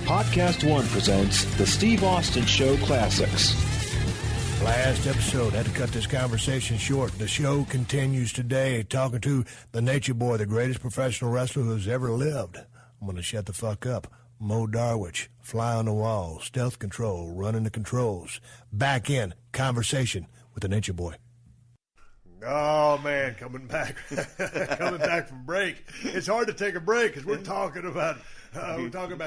PodcastOne presents the Steve Austin Show Classics. Last episode, had to cut this conversation short. The show continues today, talking to the Nature Boy, the greatest professional wrestler who's ever lived. I'm going to shut the fuck up. Mo Darwich, fly on the wall, stealth control, running the controls. Back in conversation with the Nature Boy. Oh, man, coming back from break. It's hard to take a break because we're talking about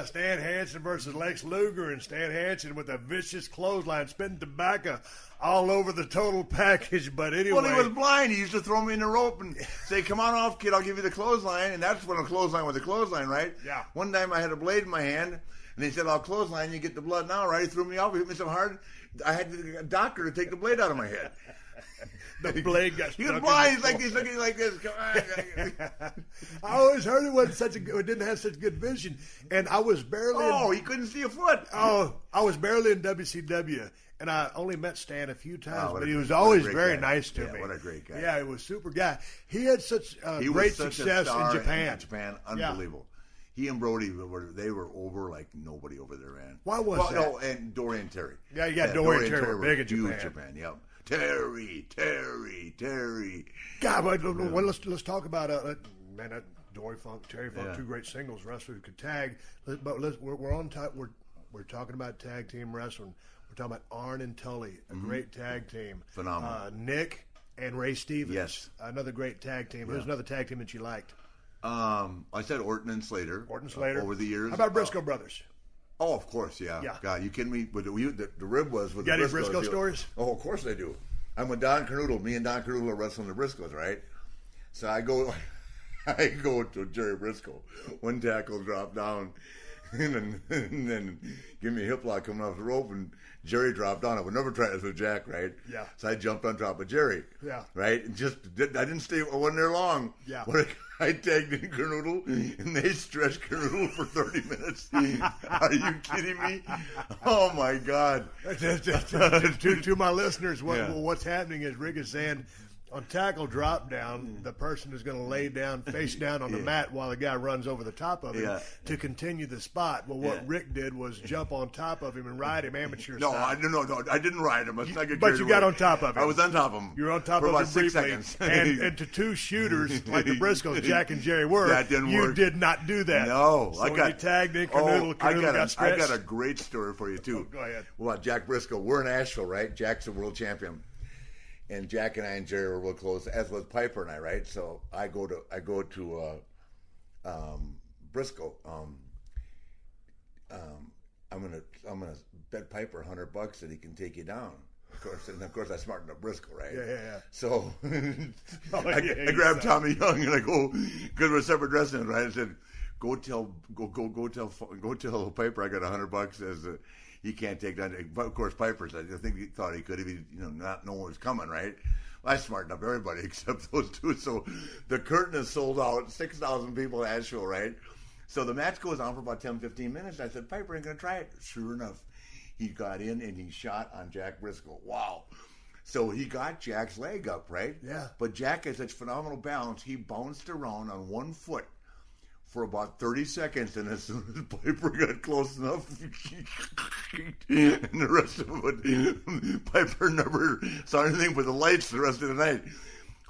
Stan Hansen versus Lex Luger, and Stan Hansen with a vicious clothesline, spitting tobacco all over the total package. But anyway. Well, he was blind. He used to throw me in the rope and say, "Come on off, kid, I'll give you the clothesline." And that's when a clothesline was a clothesline, right? Yeah. One time I had a blade in my hand, and he said, "I'll clothesline, you get the blood now," right? He threw me off. He hit me so hard, I had a doctor to take the blade out of my head. The blade got stuck. He was blind. He's looking like this. Come on. I always heard it didn't have such good vision, and I was barely. He couldn't see a foot. I was barely in WCW, and I only met Stan a few times, but he was always very nice to me. What a great guy! Yeah, he was a super guy. He had such great success in Japan. Unbelievable. Yeah. He and Brody were over like nobody over there, man. Why was that? No, and Dory and Terry. Yeah, Dory and Terry were big in Japan. Yep. Terry. God, but let's talk about that Dory Funk, Terry Funk, two great singles wrestlers who could tag. But we're on top. We're talking about tag team wrestling. We're talking about Arn and Tully, a great tag team. Phenomenal. Nick and Ray Stevens. Yes, another great tag team. Who's another tag team that you liked? I said Orton and Slater. Over the years. How about Briscoe Brothers? Oh, of course, yeah. God, you kidding me? But the rib was with the Briscoes. Got any Briscoe stories? Oh, of course I do. I'm with Don Carnoodle. Me and Don Carnoodle are wrestling the Briscoes, right? So I go to Jerry Briscoe. One tackle dropped down, and then give me a hip lock coming off the rope, and Jerry dropped down. I would never try this with Jack, right? Yeah. So I jumped on top of Jerry. Yeah. Right? And I didn't stay. I wasn't there long. Yeah. But I tagged in Carnoodle, and they stretched Carnoodle for 30 minutes. Are you kidding me? Oh, my God. To my listeners, what's happening is Rick is saying, on tackle drop down, the person is going to lay down, face down on the mat while the guy runs over the top of him to continue the spot. Well, what Rick did was jump on top of him and ride him amateur style. No, I didn't ride him. But you got on top of him. I was on top of him. You were on top for of about him 6 briefly. seconds. And to two shooters like the Briscoes, Jack and Jerry were, that didn't you work. did not do that. No. So when you tagged in Canoodle got stretched. I got a great story for you, too. Go ahead. Well, Jack Briscoe, we're in Asheville, right? Jack's a world champion. And Jack and I and Jerry were real close, as was Piper and I, right? So I go to Briscoe. I'm gonna bet Piper $100 that he can take you down. Of course, I smartened up Briscoe, right? Yeah. So I grabbed Tommy Young and I go, because we're separate dressing rooms, right? I said, go tell Piper I got $100 as he can't take that. Of course, Piper said, I think he thought he could if he, not know what was coming, right? Well, I smartened up everybody except those two. So the curtain is sold out, 6,000 people at Asheville, right? So the match goes on for about 10, 15 minutes. I said, Piper ain't going to try it. Sure enough, he got in and he shot on Jack Briscoe. Wow. So he got Jack's leg up, right? Yeah. But Jack has such phenomenal balance, he bounced around on one foot for about 30 seconds, and as soon as Piper got close enough, and the rest of it, Piper never saw anything but the lights the rest of the night.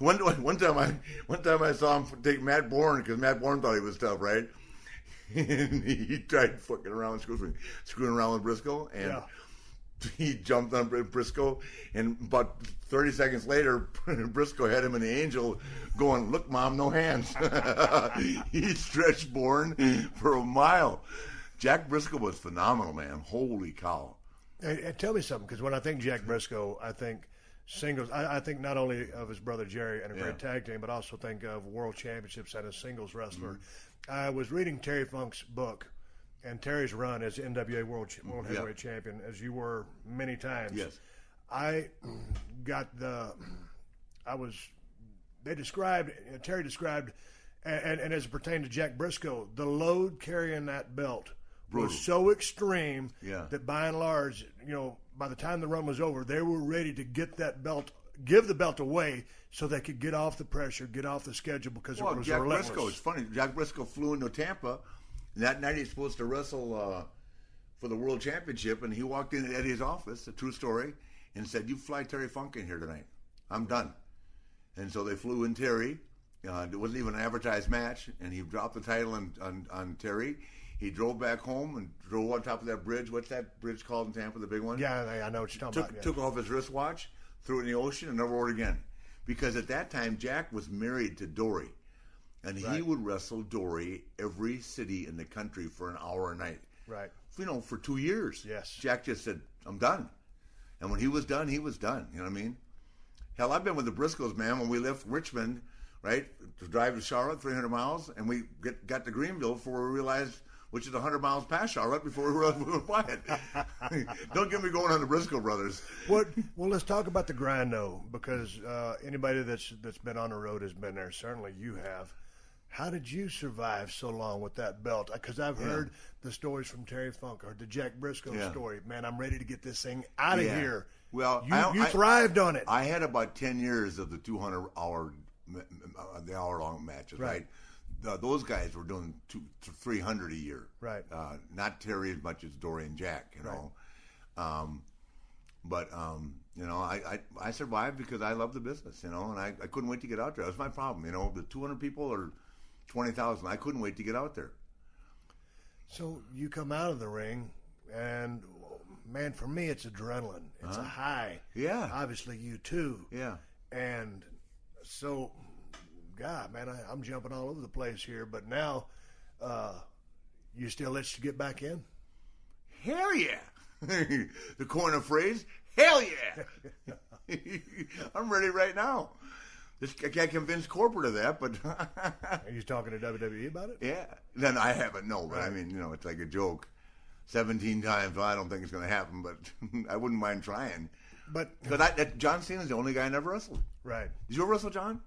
One time I saw him take Matt Bourne, because Matt Bourne thought he was tough, right? And he tried fucking around, screwing around with Briscoe, and he jumped on Briscoe, and about 30 seconds later, Briscoe had him in the angel going, "Look, Mom, no hands." He stretched Bourne for a mile. Jack Briscoe was phenomenal, man. Holy cow. Hey, tell me something, because when I think Jack Briscoe, I think singles. I think not only of his brother Jerry and a great tag team, but also think of world championships and a singles wrestler. I was reading Terry Funk's book, and Terry's run as NWA World Heavyweight Champion, as you were many times. Yes. Terry described, and as it pertained to Jack Briscoe, the load carrying that belt was so extreme that by and large, by the time the run was over, they were ready to give the belt away so they could get off the pressure, get off the schedule, because it was relentless. Briscoe, it's funny. Jack Briscoe flew into Tampa. And that night he's supposed to wrestle for the World Championship, and he walked in Eddie's office, a true story, and said, "You fly Terry Funk in here tonight. I'm done." And so they flew in Terry. It wasn't even an advertised match, and he dropped the title on Terry. He drove back home and drove on top of that bridge. What's that bridge called in Tampa, the big one? Yeah, I know what you're talking about. Yeah. Took off his wristwatch, threw it in the ocean, and never wore it again. Because at that time, Jack was married to Dory. And he would wrestle Dory every city in the country for an hour a night. Right. For 2 years. Yes. Jack just said, "I'm done." And when he was done, he was done. You know what I mean? Hell, I've been with the Briscoes, man, when we left Richmond, right, to drive to Charlotte, 300 miles, and we got to Greenville before we realized, which is 100 miles past Charlotte, before we were by it. Don't get me going on the Briscoe brothers. Well, let's talk about the grind, though, because anybody that's been on the road has been there. Certainly you have. How did you survive so long with that belt? Because I've heard the stories from Terry Funk or the Jack Briscoe story. Man, I'm ready to get this thing out of here. Well, you thrived on it. I had about 10 years of the 200-hour, the hour-long matches, right? Those guys were doing 300 a year. Right. Not Terry as much as Dory and Jack, you know. But I survived because I love the business, you know, and I couldn't wait to get out there. That was my problem, you know. The 200 people or 20,000, I couldn't wait to get out there. So you come out of the ring, and, man, for me, it's adrenaline. It's a high. Yeah. Obviously, you too. Yeah. And so, God, man, I'm jumping all over the place here, but now you still itch to get back in? Hell yeah. The corner phrase, hell yeah. I'm ready right now. I can't convince corporate of that, but... Are you talking to WWE about it? Yeah. Then I haven't, no, but I mean, you know, it's like a joke. 17 times, well, I don't think it's going to happen, but I wouldn't mind trying. But John Cena's the only guy I never wrestled. Right. Did you ever wrestle John?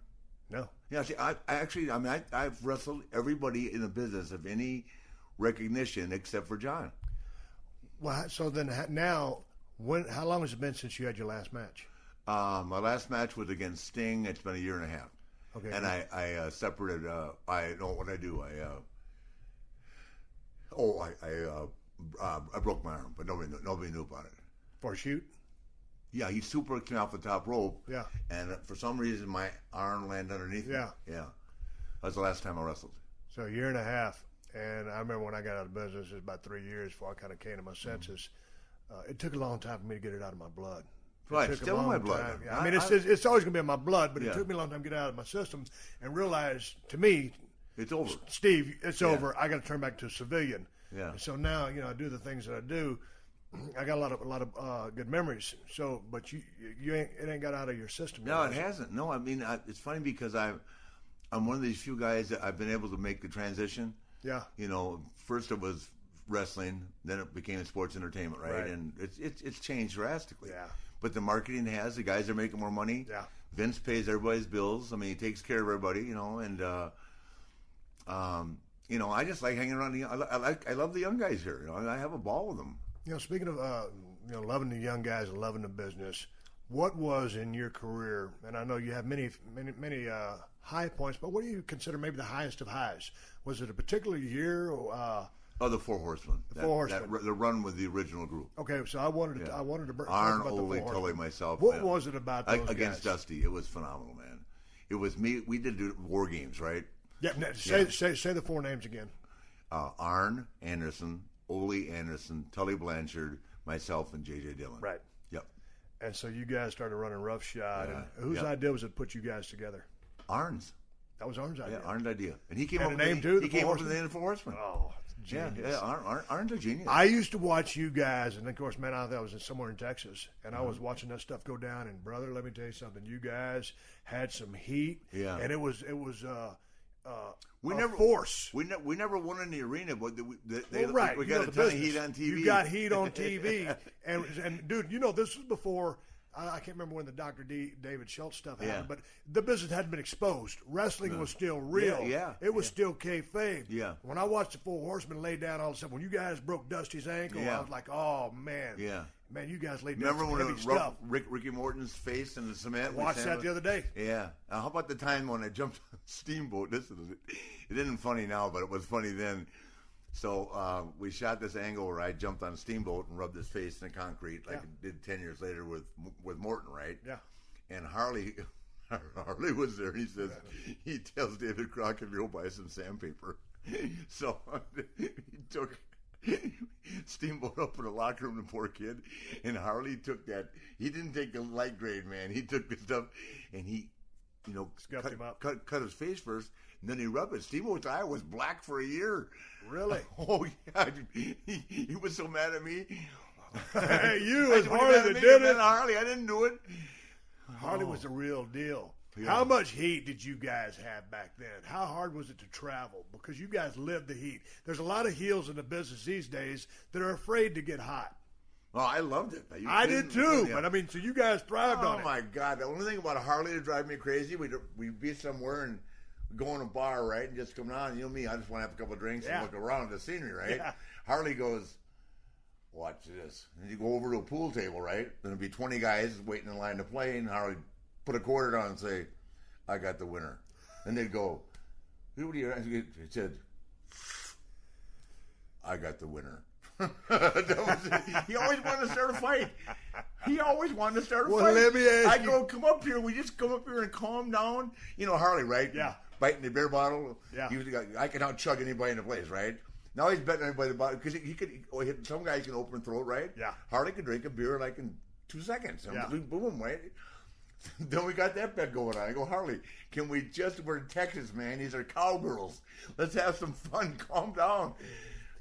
No. Yeah, see, I've wrestled everybody in the business of any recognition except for John. Well, so then now, how long has it been since you had your last match? My last match was against Sting. It's been a year and a half. Okay. And I separated. I know what I do. I broke my arm, but nobody knew about it. For a shoot? Yeah, he super kicked me off the top rope. Yeah. And for some reason, my arm landed underneath me. Yeah. That was the last time I wrestled. So a year and a half. And I remember when I got out of business, it was about 3 years before I kind of came to my senses. It took a long time for me to get it out of my blood. Right, still in my blood. Yeah, I mean, it's always going to be in my blood, but it took me a long time to get it out of my system and realize, to me, it's over. Steve, it's over. I got to turn back to a civilian. Yeah. And so now, you know, I do the things that I do. I got a lot of good memories. So, but it ain't got out of your system. No, it hasn't. No, I mean, it's funny because I'm one of these few guys that I've been able to make the transition. Yeah. You know, first it was wrestling, then it became sports entertainment, right? And it's changed drastically. Yeah. But the marketing has, the guys are making more money. Yeah. Vince pays everybody's bills. I mean, he takes care of everybody, you know, and you know, I just like hanging around. I love the young guys here. You know, I have a ball with them. You know, speaking of loving the young guys and loving the business, what was in your career? And I know you have many high points, but what do you consider maybe the highest of highs? Was it a particular year? Or, the Four Horsemen. Four Horsemen. The run with the original group. Okay, so I wanted to talk Arn, about Ole, the Four Tully, Horsemen. myself. What was it about those against guys? Dusty? It was phenomenal, man. It was me. We did do war games, right? Yeah. Say the four names again. Arn Anderson, Ole Anderson, Tully Blanchard, myself, and J.J. Dillon. Right. Yep. And so you guys started running roughshod. And whose idea was it to put you guys together? Arn's. That was Arn's idea. Yeah, Arn's idea. And he came and up with the name too. He came up with the name of the Four Horsemen. Oh, genius. Yeah. Arn's a genius. I used to watch you guys, and of course, man, I was somewhere in Texas, and I was watching that stuff go down. And brother, let me tell you something. You guys had some heat. Yeah. And it was force. We never won in the arena, but right. We got a ton of heat on TV. You got heat on TV, and dude, you know, this was before. I can't remember when the Dr. David Schultz stuff happened, but the business hadn't been exposed. Wrestling was still real. It was still kayfabe. Yeah. When I watched the Four Horsemen lay down all of a sudden, when you guys broke Dusty's ankle, I was like, oh, man. Yeah. Man, you guys laid down Remember some when heavy it stuff. Ricky Morton's face in the cement? Watched that the other day. Yeah. How about the time when I jumped on a steamboat? It isn't funny now, but it was funny then. So we shot this angle where I jumped on a steamboat and rubbed his face in the concrete like I did 10 years later with Morton, right? Yeah. And Harley was there, and he says, he tells David Crockett to go buy some sandpaper. So he took Steamboat up in the locker room, the poor kid, and Harley took that. He didn't take the light grade, man. He took the stuff, and he, scuffed him up. Cut his face first, and then he rubbed it. Steamboat's eye was black for a year. Really? Oh, yeah. He was so mad at me. Hey, you as Harley that did it. Harley, I didn't do it. Harley was the real deal. Yeah. How much heat did you guys have back then? How hard was it to travel? Because you guys lived the heat. There's a lot of heels in the business these days that are afraid to get hot. Oh, I loved it. I did too, but so you guys thrived on it. Oh my God! The only thing about Harley that drive me crazy, we'd be somewhere and go in a bar, right, and just come down. You know me, I just want to have a couple of drinks and look around at the scenery, right? Yeah. Harley goes, "Watch this," and you go over to a pool table, right? There'll be 20 guys waiting in line to play, and Harley put a quarter down and say, "I got the winner," and they'd go, "Who do you?" He said, "I got the winner." He always wanted to start a fight. Well, let me ask I go, "Come up here. We just come up here and calm down." Harley, right? Yeah. Biting the beer bottle. Yeah. I can out chug anybody in the place, right? Now he's betting everybody the bottle because he could. Some guys can open throat, right? Yeah. Harley could drink a beer like in 2 seconds. Yeah. Boom, right? Then we got that bet going on. I go, "Harley, can we we're in Texas, man. These are cowgirls. Let's have some fun. Calm down."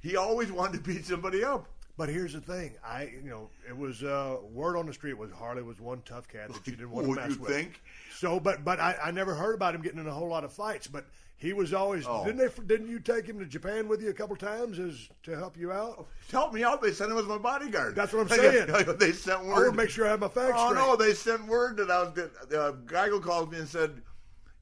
He always wanted to beat somebody up. But here's the thing. It was word on the street was Harley was one tough cat that you didn't want to mess with. Think? So, but I never heard about him getting in a whole lot of fights. But he was always. Oh. Didn't you take him to Japan with you a couple times to help you out? Help me out. They sent him as my bodyguard. That's what I'm saying. They sent word. I want to make sure I have my facts straight. No, they sent word that Geigel called me and said,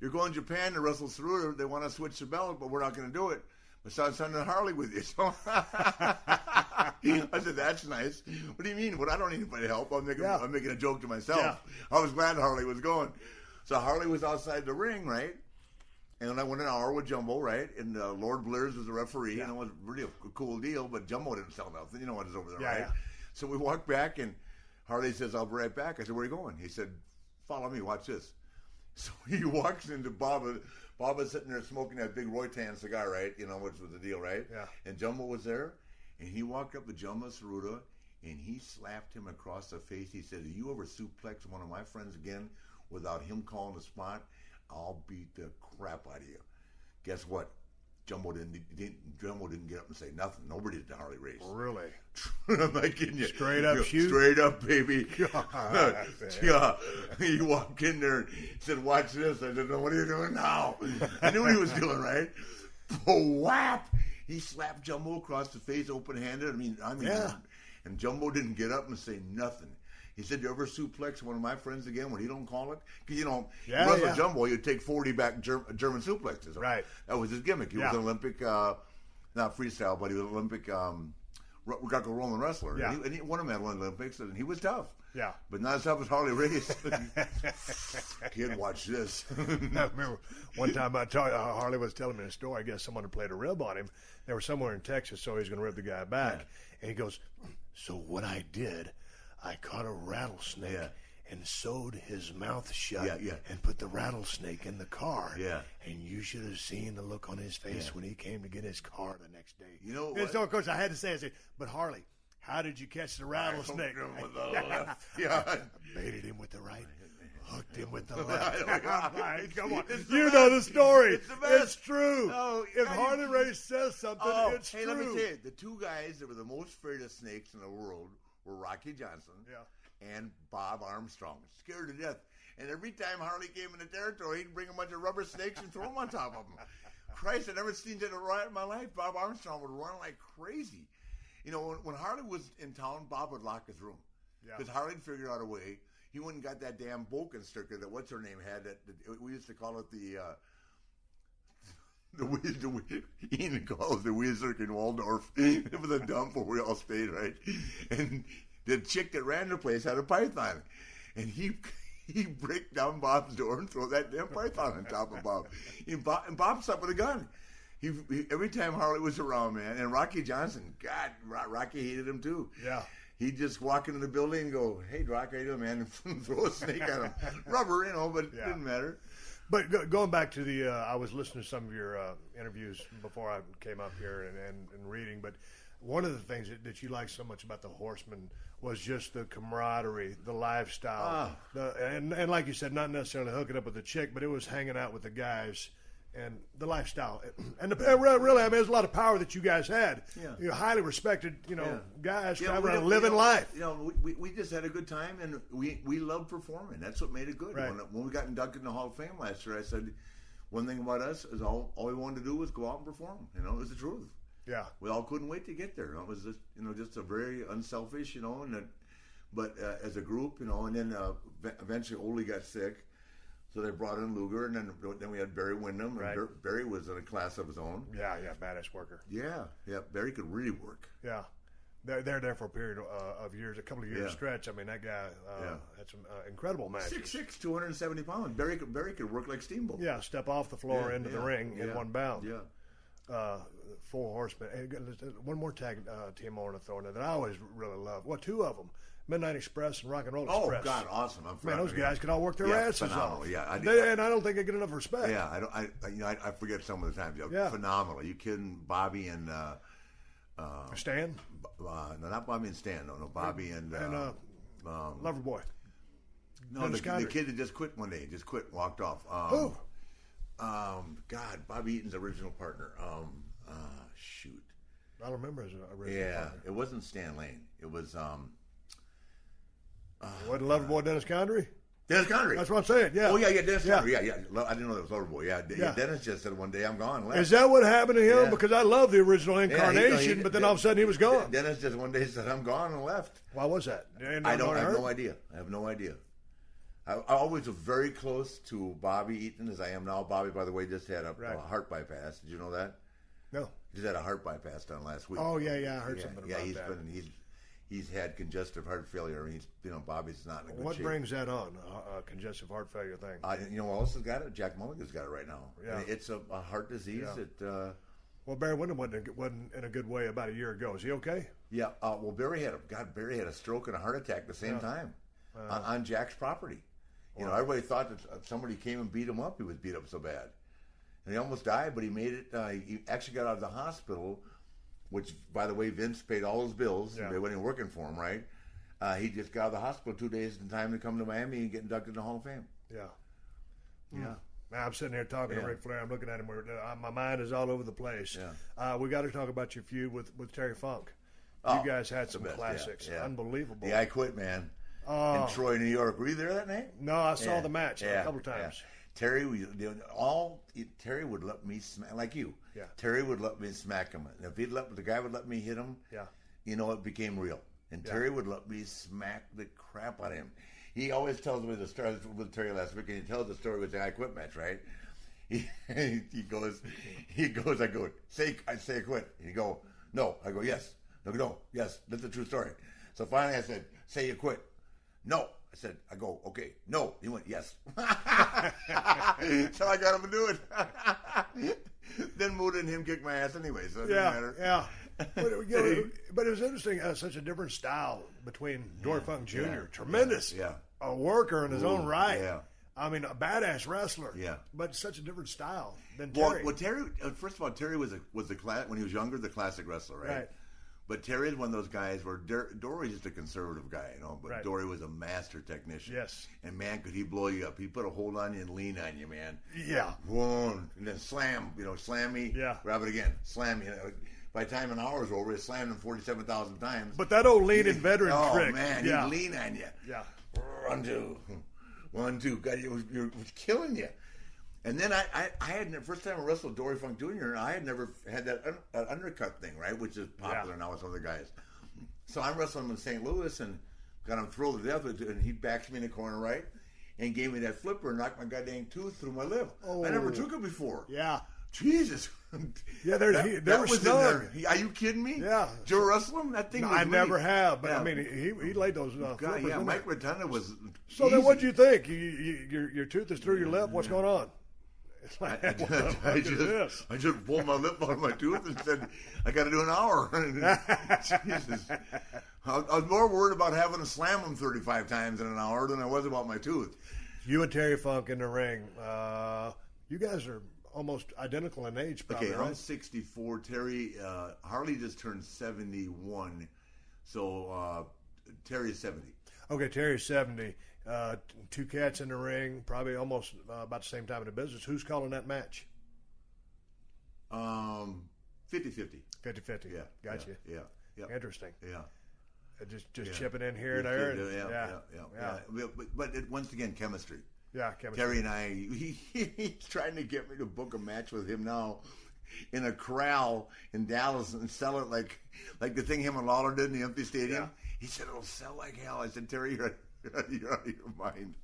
"You're going to Japan to wrestle Saruda. They want to switch the belt, but we're not going to do it. Besides sending Harley with you." So I said, "That's nice." "What do you mean? Well, I don't need anybody help. I'm making a joke to myself." Yeah. I was glad Harley was going. So Harley was outside the ring, right? And I went an hour with Jumbo, right? And Lord Blair's was the referee, and it was really a cool deal, but Jumbo didn't sell nothing. You know what is over there, right? Yeah. So we walked back, and Harley says, "I'll be right back." I said, "Where are you going?" He said, "Follow me, watch this." So he walks into Baba. Baba's sitting there smoking that big Roytan cigar, right? Which was the deal, right? Yeah. And Jumbo was there, and he walked up to Jumbo Saruda, and he slapped him across the face. He said, "If you ever suplex one of my friends again without him calling the spot, I'll beat the crap out of you." Guess what? Jumbo didn't get up and say nothing. Nobody did the Harley race. Really? I'm not kidding you. Straight up shoot? Straight up, baby. God, yeah. He walked in there and said, "Watch this." I said, "No, what are you doing now?" I knew what he was doing, right? Whap! He slapped Jumbo across the face, open-handed. I mean, yeah. And Jumbo didn't get up and say nothing. He said, "You ever suplex one of my friends again when he don't call it?" Because, you wrestle Jumbo, you'd take 40 back German suplexes. Right. That was his gimmick. He was an Olympic, not freestyle, but he was an Olympic Greco-Roman wrestler. Yeah. And he won a medal in the Olympics, and he was tough. Yeah. But not as tough as Harley Race. Kid, watch this. I remember one time Harley was telling me a story. I guess someone had played a rib on him. They were somewhere in Texas, so he was going to rib the guy back. Yeah. And he goes, "So what I did, I caught a rattlesnake and sewed his mouth shut and put the rattlesnake in the car. Yeah. And you should have seen the look on his face when he came to get his car the next day." And so, of course, I had to say, "But Harley, how did you catch the rattlesnake?" I Baited him with the right, hooked him with the left. Come on. It's You know the story. It's the best. It's true. No, if Harley Race says something, it's true. Hey, let me tell you, the two guys that were the most afraid of snakes in the world were Rocky Johnson and Bob Armstrong. Scared to death. And every time Harley came into territory, he'd bring a bunch of rubber snakes and throw them on top of them. Christ, I've never seen that right in my life. Bob Armstrong would run like crazy. When Harley was in town, Bob would lock his room. Because Harley figured out a way. He went and got that damn Boken sticker that what's-her-name had. That we used to call it the Ian calls it the Weizerk in Waldorf. It was a dump where we all stayed, right? And the chick that ran the place had a python. And he'd break down Bob's door and throw that damn python on top of Bob. And Bob slept with a gun. every time Harley was around, man, and Rocky Johnson, God, Rocky hated him too. Yeah. He'd just walk into the building and go, "Hey, Rock, how you doing, man?" And throw a snake at him. Rubber, but it didn't matter. But going back to the, I was listening to some of your interviews before I came up here and reading, but one of the things that you liked so much about the Horsemen was just the camaraderie, the lifestyle, and like you said, not necessarily hooking up with the chick, but it was hanging out with the guys and the lifestyle. And really, I mean, there's a lot of power that you guys had. Yeah. You're highly respected, guys traveling around living life. We just had a good time, and we loved performing. That's what made it good. Right. When we got inducted in the Hall of Fame last year, I said, one thing about us is all we wanted to do was go out and perform. It was the truth. Yeah. We all couldn't wait to get there. It was just, just a very unselfish, but as a group, and then eventually Ole got sick. So they brought in Luger, and then we had Barry Windham. Right. And Barry was in a class of his own. Yeah, badass worker. Yeah. Barry could really work. Yeah. They're there for a period of years, a couple of years stretch. I mean, that guy had some incurable matches. 6'6", 270 pounds. Barry could work like Steamboat. Yeah, step off the floor into the ring in one bound. Yeah. 4 Horsemen. And one more tag team I want to throw in there that I always really love. Well, 2 of them. Midnight Express and Rock and Roll Express. Oh, God, awesome! Man, those guys can all work their asses phenomenal. off. Yeah, and I don't think they get enough respect. Yeah, I forget some of the times. Phenomenal. You kidding? Bobby and Stan? No, not Bobby and Stan. No, Bobby and Loverboy. No, the kid that just quit one day. Just quit, walked off. Who? God, Bobby Eaton's original partner. Shoot. I don't remember his original partner. It wasn't Stan Lane. It was. What, Loverboy Dennis Condrey? Dennis Condrey. That's what I'm saying, yeah. Oh, yeah, Dennis Condrey, yeah. I didn't know that was Loverboy, yeah. Dennis just said one day, I'm gone. Left. Is that what happened to him? Yeah. Because I love the original incarnation, but then all of a sudden he was gone. Dennis just one day said, I'm gone, and left. Why was that? I have no idea. I always was very close to Bobby Eaton as I am now. Bobby, by the way, just had a heart bypass. Did you know that? No. Just had a heart bypass done last week. Oh, yeah, I heard something about that. He's had congestive heart failure. Bobby's not in a good shape. What brings that on? A congestive heart failure thing. You know who else has got it? Jack Mulligan's got it right now. Yeah. It's a heart disease. Yeah. Well, Barry Windham wasn't in a good way about a year ago. Is he okay? Yeah. Well, Barry had a stroke and a heart attack at the same time on Jack's property. Everybody thought that somebody came and beat him up. He was beat up so bad, and he almost died. But he made it. He actually got out of the hospital. Which, by the way, Vince paid all his bills. Yeah. They weren't even working for him, right? He just got out of the hospital 2 days in time to come to Miami and get inducted in the Hall of Fame. Yeah. Yeah. Now I'm sitting here talking to Ric Flair. I'm looking at him. My mind is all over the place. Yeah. We got to talk about your feud with Terry Funk. You guys had some classics. Yeah. Unbelievable. Yeah, I Quit, man. In Troy, New York. Were you there that night? No, I saw the match a couple times. Yeah. Terry would let me smack like you. Yeah. Terry would let me smack him. And if the guy would let me hit him, it became real. And Terry would let me smack the crap out of him. He always tells me the story with Terry last week, and he tells the story with the I Quit match, right? He goes, I go, I say I quit. And he go, no. I go, yes. No, yes. That's the true story. So finally I said, say you quit. No. I said, I go, okay. No. He went, yes. So I got him to do it. Then Muda and him kicked my ass anyway, so it didn't matter. Yeah. But it was interesting, such a different style between Dory Funk Jr. Yeah. Tremendous. Yeah. A worker in his own right. Yeah. I mean, a badass wrestler. Yeah. But such a different style than Terry. Well, Terry, first of all, Terry was when he was younger, the classic wrestler, right? But Terry is one of those guys where Dory's just a conservative guy, but Dory was a master technician. Yes. And, man, could he blow you up. He'd put a hold on you and lean on you, man. Yeah. One, and then slam me, grab it again, slam me. By the time an hour was over, he slammed him 47,000 times. But that old leaning veteran trick. Oh, man, he'd lean on you. Yeah. 1, 2. God, it was killing you. And then I had the first time I wrestled Dory Funk Jr., I had never had that undercut thing, right, which is popular now with some of the guys. So I'm wrestling him in St. Louis and got him thrilled to death, and he backs me in the corner, right, and gave me that flipper and knocked my goddamn tooth through my lip. Oh. I never took it before. Yeah. Jesus. Yeah, that was snug. Are you kidding me? Yeah. Did you wrestle him? That thing was I never have, but I mean, he laid those flippers. Yeah, Mike Rotunda was So easy. Then what do you think? Your tooth is through your lip? What's going on? It's like, I just pulled my lip out of my tooth and said, I got to do an hour. Jesus. I was more worried about having to slam him 35 times in an hour than I was about my tooth. You and Terry Funk in the ring. You guys are almost identical in age, probably, okay, right? I'm 64. Terry, Harley just turned 71. So Terry's 70. Okay, Terry's 70. Two cats in the ring, probably almost about the same time in the business. Who's calling that match? 50-50. 50-50. Yeah. Gotcha. Yeah. Interesting. Yeah. Just chipping in here and there. Yeah. But once again, chemistry. Yeah, chemistry. Terry and I, he's trying to get me to book a match with him now in a corral in Dallas and sell it like the thing him and Lawler did in the empty stadium. Yeah. He said, it'll sell like hell. I said, Terry, you're out of your mind.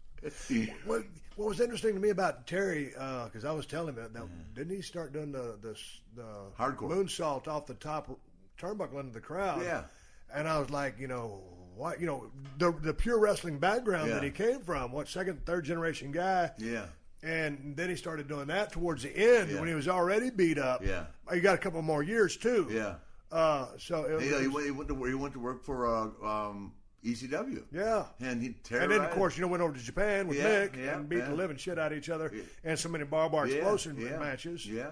What was interesting to me about Terry, because I was telling him that didn't he start doing the hardcore moonsault off the top turnbuckle into the crowd? Yeah. And I was like, what, the pure wrestling background that he came from, second, third generation guy. Yeah. And then he started doing that towards the end when he was already beat up. Yeah. He got a couple more years too. Yeah. So he went to work for ECW. Yeah. And he and then of course went over to Japan with Nick and beat the living shit out of each other and so many bar explosion matches. Yeah.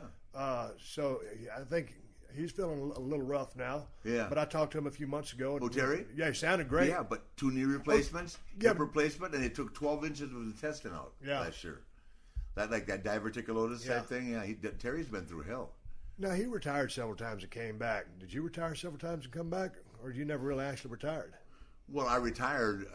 So I think he's feeling a little rough now. Yeah. But I talked to him a few months ago. Oh, Terry? Yeah, he sounded great. Yeah, but 2 knee replacements, hip replacement, and it took 12 inches of the intestine out last year. That diverticulosis type thing. Yeah, Terry's been through hell. Now, he retired several times and came back. Did you retire several times and come back, or you never really actually retired? Well, I retired.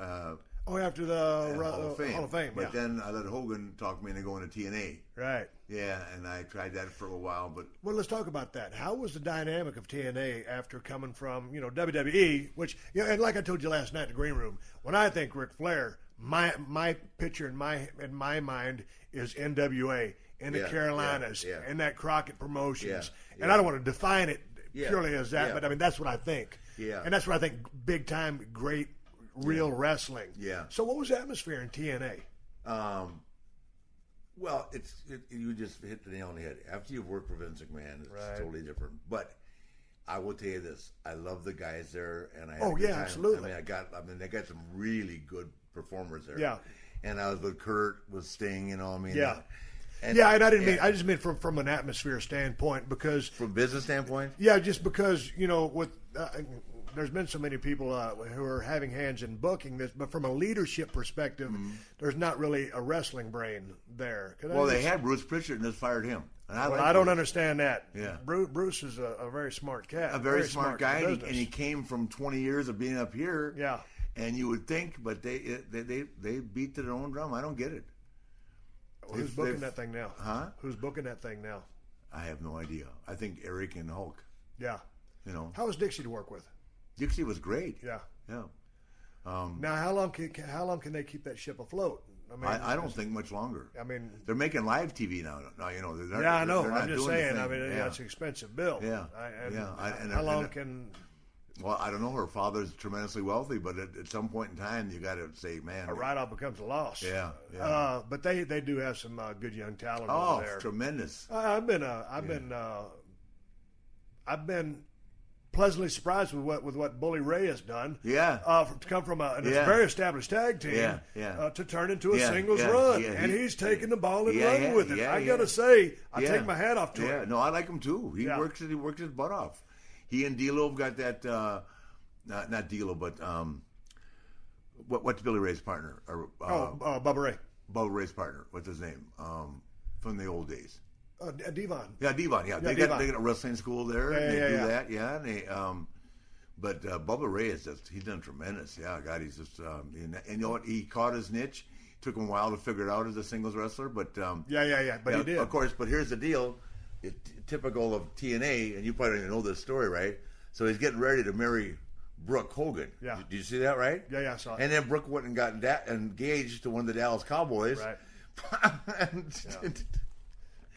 After the Hall of Fame. But yeah. then I let Hogan talk me into going to TNA. Right. Yeah, and I tried that for a while. But well, let's talk about that. How was the dynamic of TNA after coming from WWE, which and like I told you last night in the green room, when I think Ric Flair, my picture in my mind is NWA in the Carolinas and that Crockett Promotions, and I don't want to define it purely as that, but I mean that's what I think. Yeah, and that's what I think. Big time, great. Real wrestling. Yeah. So what was the atmosphere in TNA? Well, you just hit the nail on the head. After you've worked for Vince McMahon, it's totally different. But I will tell you this: I love the guys there, and I had a good time. Absolutely. They got some really good performers there. Yeah. And I was with Kurt, with Sting, and and I didn't mean. I just meant from an atmosphere standpoint because from business standpoint. Yeah, just because with. There's been so many people who are having hands in booking this, but from a leadership perspective, there's not really a wrestling brain there. They had Bruce Pritchard and just fired him. And I don't understand that. Yeah. Bruce is a very smart cat. A very smart guy, and he came from 20 years of being up here. Yeah. And you would think, but they beat to their own drum. I don't get it. Well, who's booking that thing now? Huh? Who's booking that thing now? I have no idea. I think Eric and Hulk. Yeah. How was Dixie to work with? Dixie was great. Yeah. Yeah. Now, how long can they keep that ship afloat? I mean, I don't think much longer. I mean, they're making live TV now. I know. I'm just saying. I mean, it's an expensive bill. Yeah. How long can? Well, I don't know. Her father's tremendously wealthy, but at some point in time, you got to say, man, a write-off becomes a loss. Yeah. But they do have some good young talent over there. Oh, tremendous. I've been pleasantly surprised with what Bully Ray has done. Yeah. To come from a very established tag team to turn into a singles run. And he's taking the ball and running with it. I got to say, I take my hat off to him. Yeah, no, I like him too. He works his butt off. He and D'Lo got that, not D'Lo, but what's Billy Ray's partner? Bubba Ray. Bubba Ray's partner. What's his name? From the old days. Devon. Yeah, Devon. Yeah, they got a wrestling school there. And they do that. Yeah, and they, but Bubba Ray he's done tremendous. Yeah, God, he's just and you know what? He caught his niche. Took him a while to figure it out as a singles wrestler, but but he did. Of course, but here's the deal: typical of TNA, and you probably don't even know this story, right? So he's getting ready to marry Brooke Hogan. Yeah. Did you see that, right? Yeah, I saw it. And then Brooke went and got engaged to one of the Dallas Cowboys. Right.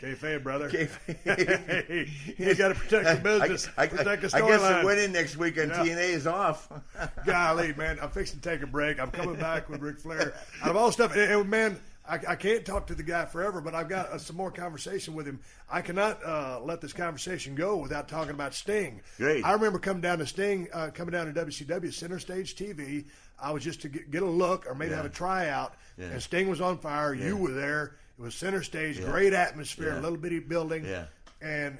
Kayfabe, brother. Kayfabe. You got to protect the business. Protect the storyline. I guess they're winning next week and TNA is off. Golly, man, I'm fixing to take a break. I'm coming back with Ric Flair. Out of all stuff, man, I can't talk to the guy forever, but I've got some more conversation with him. I cannot let this conversation go without talking about Sting. Great. I remember coming down to WCW Center Stage TV. I was just to get a look or maybe have a tryout, and Sting was on fire. You were there. It was center stage, great atmosphere, a little bitty building. Yeah. And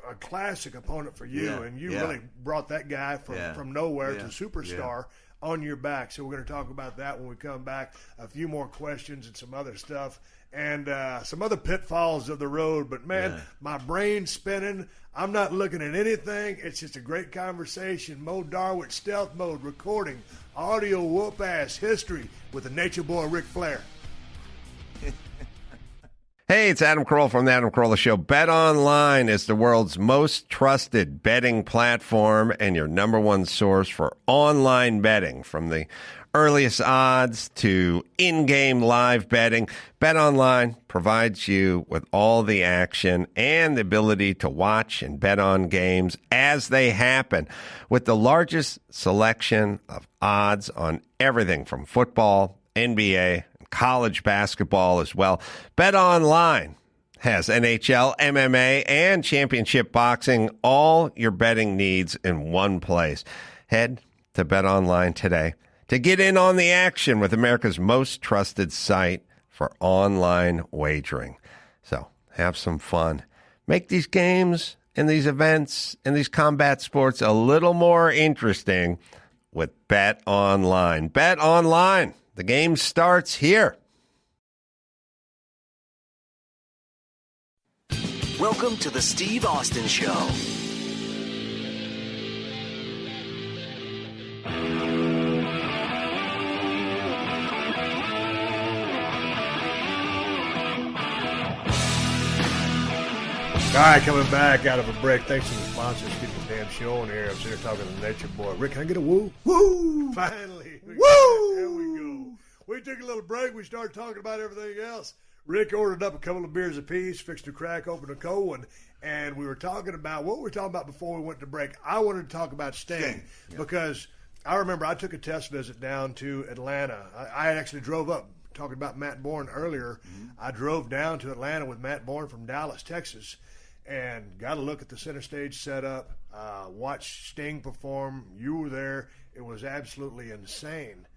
a classic opponent for you, and you really brought that guy from nowhere to superstar on your back. So we're going to talk about that when we come back. A few more questions and some other stuff, and some other pitfalls of the road. But man, my brain's spinning. I'm not looking at anything. It's just a great conversation. Mo Darwich, stealth mode, recording, audio whoop-ass history with the Nature Boy Ric Flair. Hey, it's Adam Carolla from The Adam Carolla Show. BetOnline is the world's most trusted betting platform and your number one source for online betting. From the earliest odds to in-game live betting, BetOnline provides you with all the action and the ability to watch and bet on games as they happen. With the largest selection of odds on everything from football, NBA, college basketball as well. BetOnline has NHL, MMA, and championship boxing, all your betting needs in one place. Head to BetOnline today to get in on the action with America's most trusted site for online wagering. So have some fun. Make these games and these events and these combat sports a little more interesting with BetOnline. BetOnline. The game starts here. Welcome to the Steve Austin Show. All right, coming back out of a break. Thanks to the sponsors keeping the damn show on here. I'm sitting here talking to the Nature Boy. Rick, can I get a woo? Woo! Finally. Woo! There we go. We took a little break. We started talking about everything else. Rick ordered up a couple of beers apiece, fixed a crack, opened a cold one, and we were talking about what we were talking about before we went to break. I wanted to talk about Sting. Because I remember I took a test visit down to Atlanta. I actually drove up, talking about Matt Bourne earlier. I drove down to Atlanta with Matt Bourne from Dallas, Texas, and got a look at the center stage setup, watched Sting perform. You were there. It was absolutely insane.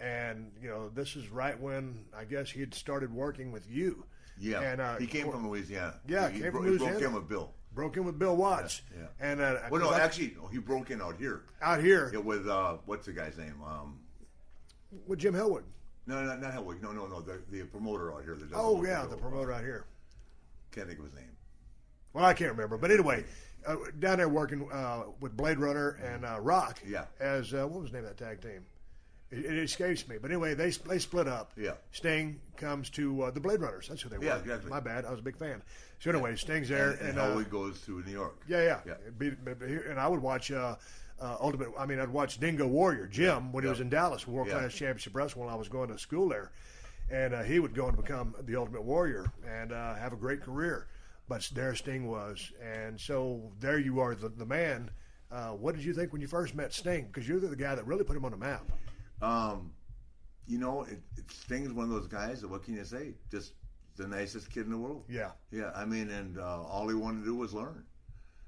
And, this is right when I guess he had started working with you. Yeah, and, he came from Louisiana. Yeah, he came from Louisiana. He broke in with Bill. Broke in with Bill Watts. Yeah. And, he broke in out here. Out here? Yeah, with, what's the guy's name? With Jim Hellwig. No, not Hellwig. No. The promoter out here. The promoter out here. Can't think of his name. Well, I can't remember. But anyway, down there working with Blade Runner and Rock. Yeah. As, what was the name of that tag team? It escapes me. But anyway, they split up. Yeah. Sting comes to the Blade Runners. That's who they were. Yeah, exactly. My bad. I was a big fan. So anyway, Sting's there. And Hellwig goes to New York. Yeah. And I would watch I'd watch Dingo Warrior, Jim, when he was in Dallas, World Class Championship Wrestling while I was going to school there. And he would go and become the Ultimate Warrior and have a great career. But there Sting was. And so there you are, the man. What did you think when you first met Sting? Because you're the guy that really put him on the map. Sting's one of those guys that, what can you say? Just the nicest kid in the world. Yeah. Yeah, and all he wanted to do was learn.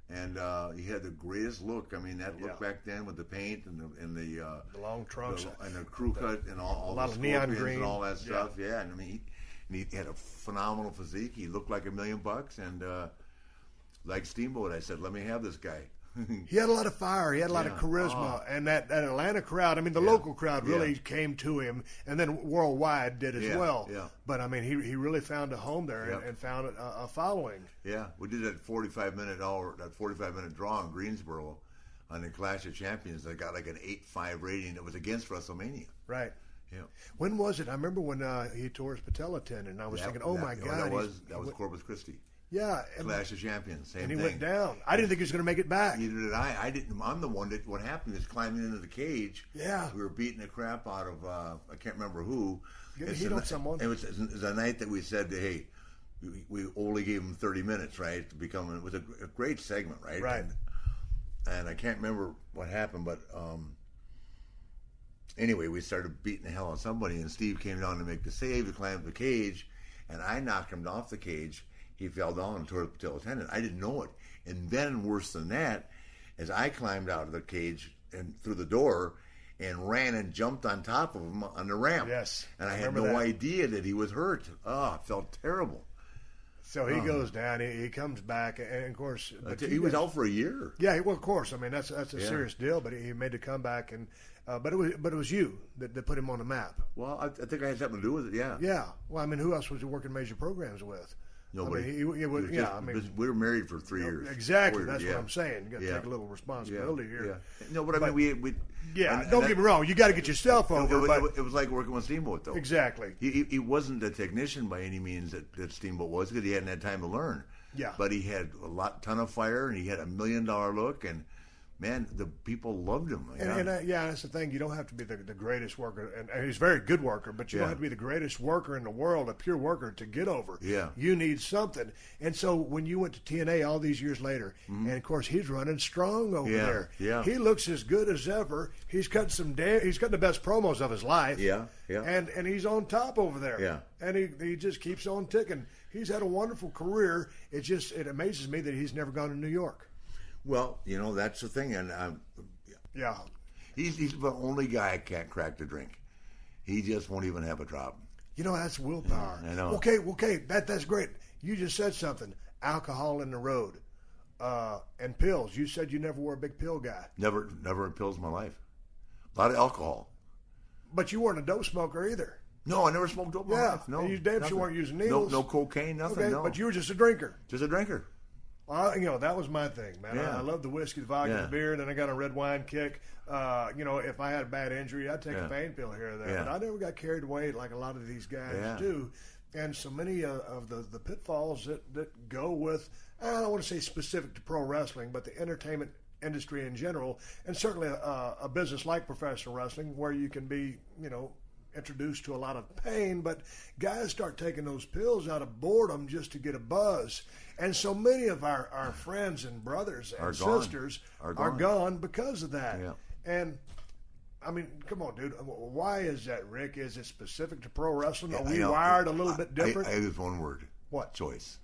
And he had the greatest look. I mean, that look back then with the paint and the long trunks and the crew cut and all a lot the of neon green and all that stuff. Yeah, and I mean, he had a phenomenal physique. He looked like $1 million, and like Steamboat, I said, let me have this guy. He had a lot of fire. He had a lot of charisma. And that Atlanta crowd, I mean, the local crowd really came to him, and then worldwide did as well. Yeah. But, I mean, he really found a home there and found a following. Yeah. We did that 45-minute draw in Greensboro on the Clash of Champions. They got like an 8.5 rating. It was against WrestleMania. Right. Yeah. When was it? I remember when he tore his patella tendon, and I was thinking, my God. That was Corpus Christi. Yeah. Clash of Champions, same thing. And he went down. I didn't think he was going to make it back. Neither did I. I didn't. I'm the one that, what happened is climbing into the cage. Yeah. We were beating the crap out of, I can't remember who. Getting heat on someone. It was a night that we said, hey, we only gave him 30 minutes, right? To become, it was a great segment, right? Right. And I can't remember what happened, but anyway, we started beating the hell out of somebody, and Steve came down to make the save to climb the cage, and I knocked him off the cage. He fell down and tore the patella tendon. I didn't know it. And then, worse than that, as I climbed out of the cage and through the door and ran and jumped on top of him on the ramp. Yes. And I had no idea that he was hurt. Oh, it felt terrible. So he goes down. He comes back, and of course, he was out for a year. Yeah, well, of course. I mean, that's a serious deal. But he made the comeback, and but it was you that put him on the map. Well, I think I had something to do with it. Yeah. Yeah. Well, I mean, who else was you working major programs with? Nobody. I mean, we were married for 3 years. Exactly. That's what I'm saying. You got to take a little responsibility here. Yeah. No, but I mean, we. Yeah. Don't get me wrong. You got to get yourself over. But it was like working with Steamboat, though. Exactly. He wasn't a technician by any means that Steamboat was, because he hadn't had time to learn. Yeah. But he had ton of fire, and he had $1 million look, and man, the people loved him. And that's the thing. You don't have to be the greatest worker, and he's a very good worker, but you don't have to be the greatest worker in the world, a pure worker, to get over. Yeah. You need something. And so when you went to TNA all these years later, and of course he's running strong over there. Yeah. He looks as good as ever. He's cut he's cut the best promos of his life. Yeah. And he's on top over there. Yeah. And he just keeps on ticking. He's had a wonderful career. It amazes me that he's never gone to New York. Well, that's the thing, and yeah, he's the only guy that can't crack the drink. He just won't even have a drop. That's willpower. I know. Okay, that's great. You just said something. Alcohol in the road, and pills. You said you never were a big pill guy. Never pills in my life. A lot of alcohol. But you weren't a dope smoker either. No, I never smoked dope in my life. No, and you damn sure weren't using needles. No cocaine, nothing. Okay, no. but you were just a drinker. Just a drinker. Well, that was my thing, man. Yeah. I love the whiskey, the vodka, the beer, and then I got a red wine kick. If I had a bad injury, I'd take a pain pill here or there. Yeah. But I never got carried away like a lot of these guys do. And so many of the pitfalls that go with, I don't want to say specific to pro wrestling, but the entertainment industry in general, and certainly a business like professional wrestling, where you can be, introduced to a lot of pain, but guys start taking those pills out of boredom just to get a buzz. And so many of our friends and brothers and sisters are gone because of that. Yeah. And I mean, come on, dude. Why is that, Rick? Is it specific to pro wrestling? Are we wired a little bit different? I use one word. What? Choice.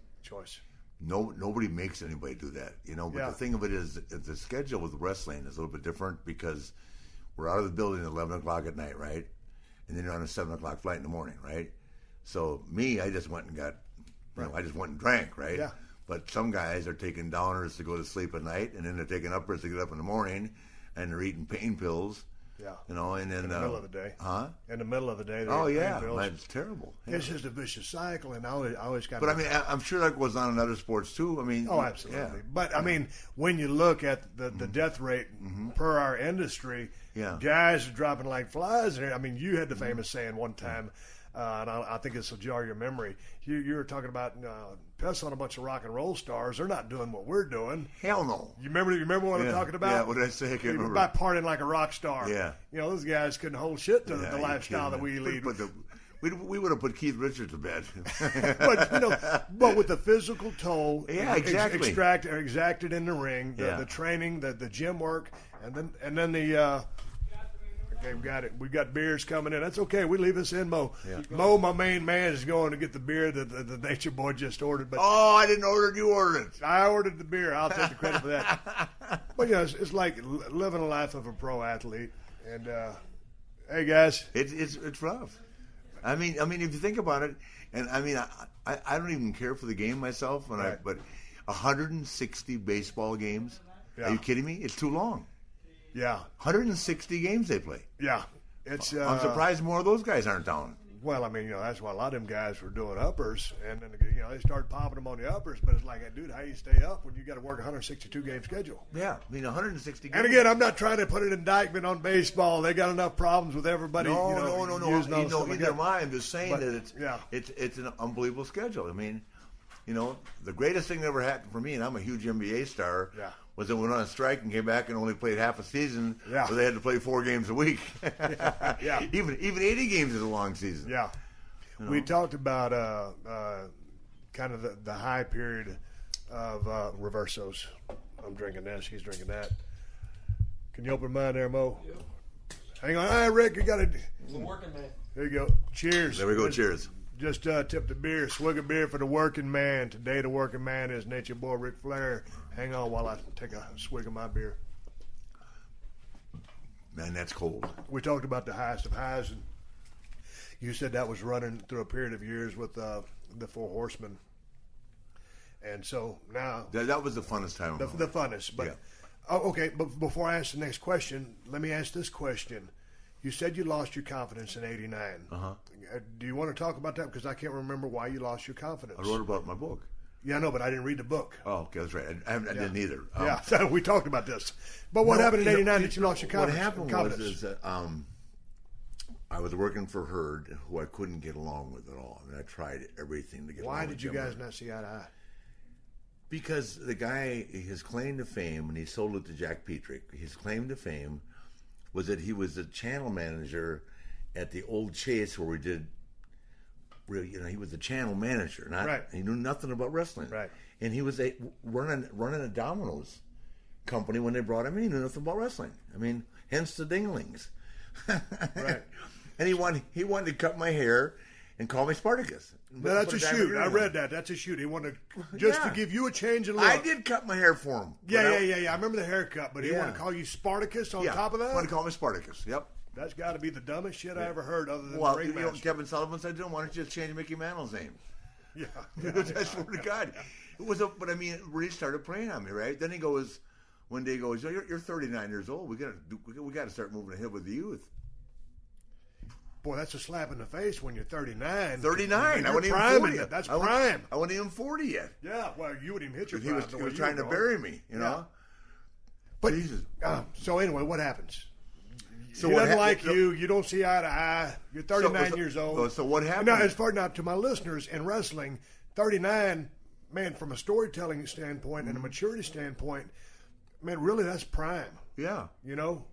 Nobody makes anybody do that, But the thing of it is, the schedule with wrestling is a little bit different, because we're out of the building at 11 o'clock at night, right? And then you're on a 7 o'clock flight in the morning, right? So I just went and got, I just went and drank, right? Yeah. But some guys are taking downers to go to sleep at night, and then they're taking uppers to get up in the morning, and they're eating pain pills. Yeah. And then in the middle of the day. Huh? In the middle of the day. Oh yeah, it's terrible. Yeah. It's just a vicious cycle, and I always got. But I mean, I'm sure that goes on in other sports too. I mean, oh, absolutely. Yeah. But I mean, when you look at the death rate per our industry, guys are dropping like flies. I mean, you had the famous saying one time, and I think this will jar your memory. You were talking about piss on a bunch of rock and roll stars. They're not doing what we're doing. Hell no. You remember what I'm talking about? Yeah, what did I say? I can't remember. About partying like a rock star. Yeah. Those guys couldn't hold shit to the lifestyle that we lead. We would have put Keith Richards to bed. but with the physical toll, exactly, exacted in the ring, the training, the gym work, and then the. Okay, we got it. We got beers coming in. That's okay. We leave this in, Mo. Yeah. Mo, my main man, is going to get the beer that the Nature Boy just ordered. But I didn't order it. You ordered it. I ordered the beer. I'll take the credit for that. But it's like living a life of a pro athlete. And hey, guys, it's rough. I mean, if you think about it, and I mean, I don't even care for the game myself, but 160 baseball games. Yeah. Are you kidding me? It's too long. Yeah, 160 games they play. Yeah, I'm surprised more of those guys aren't down. Well, I mean, that's why a lot of them guys were doing uppers, and then they started popping them on the uppers. But it's like, dude, how you stay up when you got to work a 162 game schedule? Yeah, I mean 160 games. And again, I'm not trying to put an indictment on baseball. They got enough problems with everybody. No. Neither am I. I'm just saying that it's an unbelievable schedule. I mean, the greatest thing that ever happened for me, and I'm a huge NBA star. Yeah. Was that we went on a strike and came back and only played half a season, where they had to play 4 games a week. Yeah. Even 80 games is a long season. Yeah. We talked about kind of the high period of reversos. I'm drinking this. He's drinking that. Can you open mine there, Mo? Yeah. Hang on. All right, Rick, you got to... The working man. There you go. Cheers. There we go. Cheers. Just tipped a beer, swig of beer for the working man. Today the working man is Nature Boy Ric Flair. Hang on while I take a swig of my beer. Man, that's cold. We talked about the highest of highs, and you said that was running through a period of years with the Four Horsemen. And so now... That was the funnest time. The funnest. But, okay, but before I ask the next question, let me ask this question. You said you lost your confidence in 89. Uh-huh. Do you want to talk about that? Because I can't remember why you lost your confidence. I wrote about it in my book. Yeah, I know, but I didn't read the book. Oh, okay, that's right. I didn't either. Yeah, so we talked about this. But what happened in 89 that you lost your confidence? What happened was that I was working for Herd, who I couldn't get along with at all. I mean, I tried everything to get along with. Why did you guys not see eye to eye? Because the guy, his claim to fame, and he sold it to Jack Petrick, his claim to fame was that he was the channel manager at the old Chase where we did, he was the channel manager. Right. He knew nothing about wrestling. Right. And he was running a Domino's company when they brought him in. He knew nothing about wrestling. I mean, hence the dinglings. Right. And he wanted to cut my hair and call me Spartacus. No, that's a shoot. I read that. That's a shoot. He wanted to give you a change of look. I did cut my hair for him. Yeah. I remember the haircut, but he wanted to call you Spartacus on top of that? He wanted to call me Spartacus, yep. That's got to be the dumbest shit I ever heard other than the ringmaster. Kevin Sullivan said, why don't you just change Mickey Mantle's name? Yeah. I swear to God. But I mean, it really started preying on me, right? Then one day he goes, you're 39 years old. We got to start moving ahead with the youth. Boy, that's a slap in the face when you're 39. 39. I wasn't even 40 yet. That's prime. I wasn't even 40 yet. Yeah, well, you wouldn't even hit your prime. He was trying to bury me, you know? But, so anyway, what happens? So he doesn't like you. You don't see eye to eye. You're 39 years old. So what happened? Now, as far now to my listeners in wrestling, 39, man, from a storytelling standpoint and a maturity standpoint, man, really that's prime. Yeah. You know?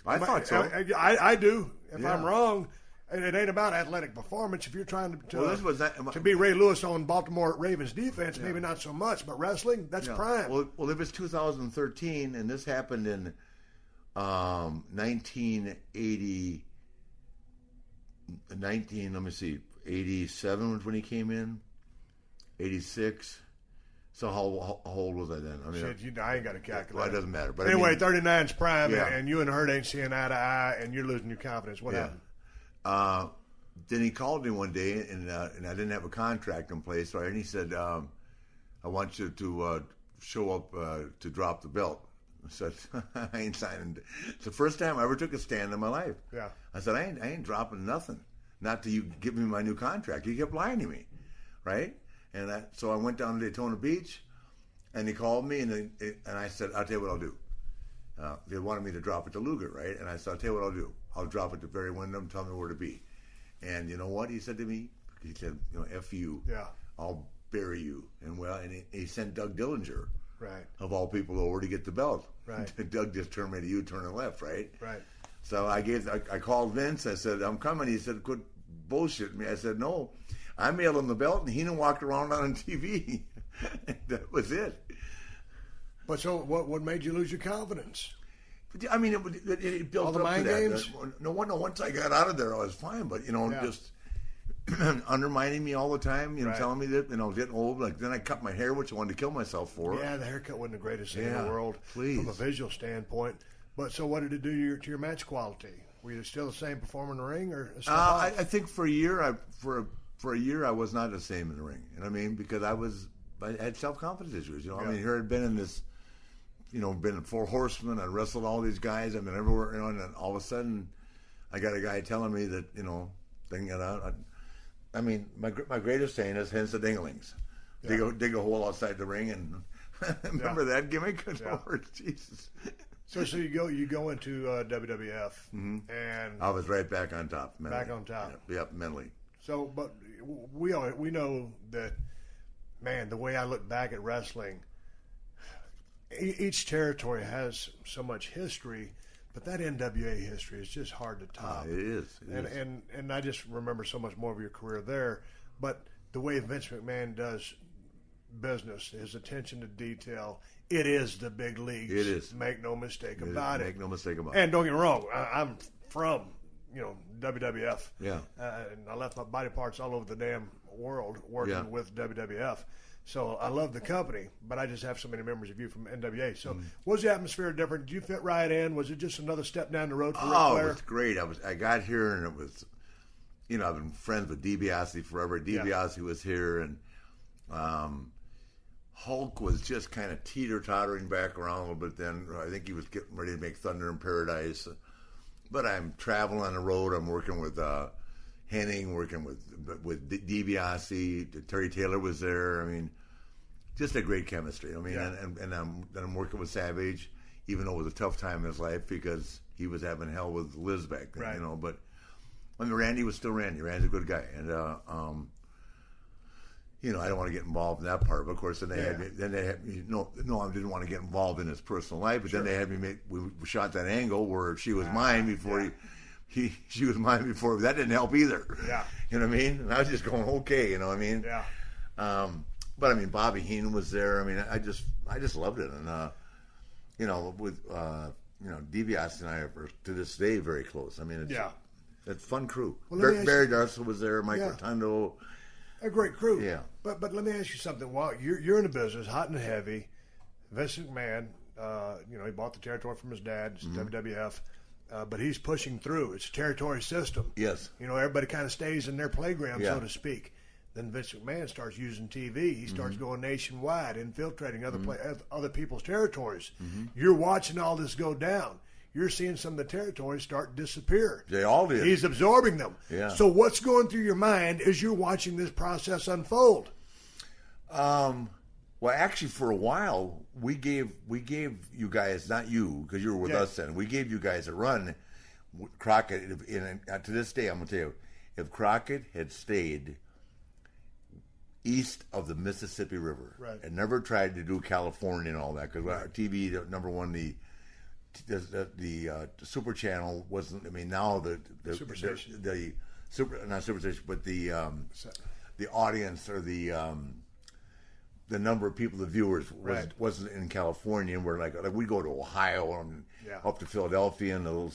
I thought so. I do. If I'm wrong, it ain't about athletic performance. If you're trying to be Ray Lewis on Baltimore Ravens defense, maybe not so much, but wrestling, that's prime. Well, it was 2013, and this happened in 1980. 87 was when he came in. 86. So how old was I then? I mean, shit, I ain't got to calculate. Well, it doesn't matter. But anyway, 39's prime, and you and Hurt ain't seeing eye to eye, and you're losing your confidence. What happened? Then he called me one day, and I didn't have a contract in place, and he said, "I want you to show up to drop the belt." I said, "I ain't signing." It's the first time I ever took a stand in my life. Yeah. I said, I ain't dropping nothing. Not till you give me my new contract. He kept lying to me, right? And so I went down to Daytona Beach, and he called me, and I said, "I'll tell you what I'll do." They wanted me to drop it to Luger, right? And I said, "I'll tell you what I'll do. I'll drop it to Barry Windham, tell me where to be." And you know what he said to me? He said, "F you. Yeah. I'll bury you." And he sent Doug Dillinger, right, of all people, over to get the belt. Right. Doug just turned me to you, turning left, right? Right. So I called Vince. I said, "I'm coming." He said, "Quit bullshitting me." I said, "No. I mailed him the belt, and he didn't walk around on TV." That was it. But so, what made you lose your confidence? I mean, it built all the up mind to that. games. No, once I got out of there, I was fine. But just undermining me all the time. Telling me that getting old. Like then I cut my hair, which I wanted to kill myself for. Yeah, the haircut wasn't the greatest thing in the world from a visual standpoint. But so, what did it do to your match quality? Were you still the same performer in the ring, or I think for a year, I was not the same in the ring. You know what I mean? Because I had self-confidence issues. I mean, here I'd been in this, been in Four Horsemen. I wrestled all these guys. I've been everywhere. And then all of a sudden, I got a guy telling me that thing got out. I mean, my greatest saying is hence the dinglings. Yeah. Dig a hole outside the ring, and remember that gimmick? Yeah. Lord Jesus. So you go into WWF, and I was right back on top. Mentally. Back on top. Yep, mentally. So, but we know that, man, the way I look back at wrestling, each territory has so much history, but that NWA history is just hard to top. It is. And I just remember so much more of your career there. But the way Vince McMahon does business, his attention to detail, it is the big leagues. It is. Make no mistake about it. Make no mistake about it. And don't get me wrong, I'm from, WWF. Yeah. And I left my body parts all over the damn world working Yeah. with WWF. So I love the company, but I just have so many memories of you from NWA. So was the atmosphere different? Did you fit right in? Was it just another step down the road for Ric Flair? It was great. I got here and it was, I've been friends with DiBiase forever. DiBiase was here, and Hulk was just kind of teeter-tottering back around a little bit then. I think he was getting ready to make Thunder in Paradise. But I'm traveling on the road. I'm working with Henning, working with DiBiase. Terry Taylor was there. I mean, just a great chemistry. I mean, and I'm working with Savage, even though it was a tough time in his life because he was having hell with Liz back then, Right. But I mean, Randy was still Randy. Randy's a good guy, and I don't want to get involved in that part. But of course, then they had me. No, I didn't want to get involved in his personal life. But then they had me we shot that angle where she was mine before she was mine before. That didn't help either. Yeah. You know what I mean? And I was just going, okay, you know what I mean? Yeah. But I mean, Bobby Heenan was there. I mean, I just loved it. And with DiBiase and I are to this day very close. I mean, it's a fun crew. Well, Barry Darcell was there. Mike Rotundo. A great crew. Yeah. But let me ask you something. While you're in the business, hot and heavy, Vince McMahon, he bought the territory from his dad, it's WWF, but he's pushing through. It's a territory system. Yes. Everybody kind of stays in their playground, so to speak. Then Vince McMahon starts using TV. He starts going nationwide, infiltrating other people's territories. You're watching all this go down. You're seeing some of the territories start to disappear. They all did. He's absorbing them. Yeah. So what's going through your mind as you're watching this process unfold? Well, actually, for a while, we gave you guys, not you, because you were with us then. We gave you guys a run. Crockett, to this day, I'm going to tell you, if Crockett had stayed east of the Mississippi River and never tried to do California and all that, because our TV, number one, the Super Channel wasn't. I mean, now the Superstation. not Superstation, but the audience or the number of people, the viewers wasn't in California. And we're like we go to Ohio and up to Philadelphia and the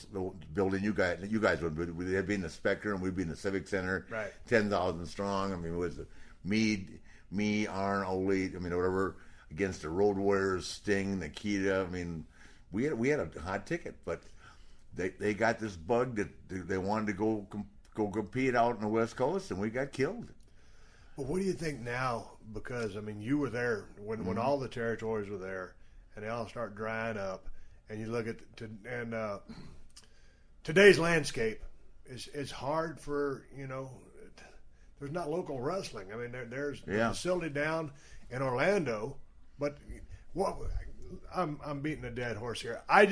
building. You guys would they'd be in the Spectrum and we'd be in the Civic Center, 10,000 strong. I mean, it was me, Arn, Ole. I mean, whatever against the Road Warriors, Sting, Nikita. I mean. We had a hot ticket, but they got this bug that they wanted to go compete out in the West Coast, and we got killed. Well, what do you think now? Because I mean, you were there when all the territories were there, and they all start drying up, and you look at today's landscape is hard for There's not local wrestling. I mean, there's a facility down in Orlando, but what. I'm beating a dead horse here. I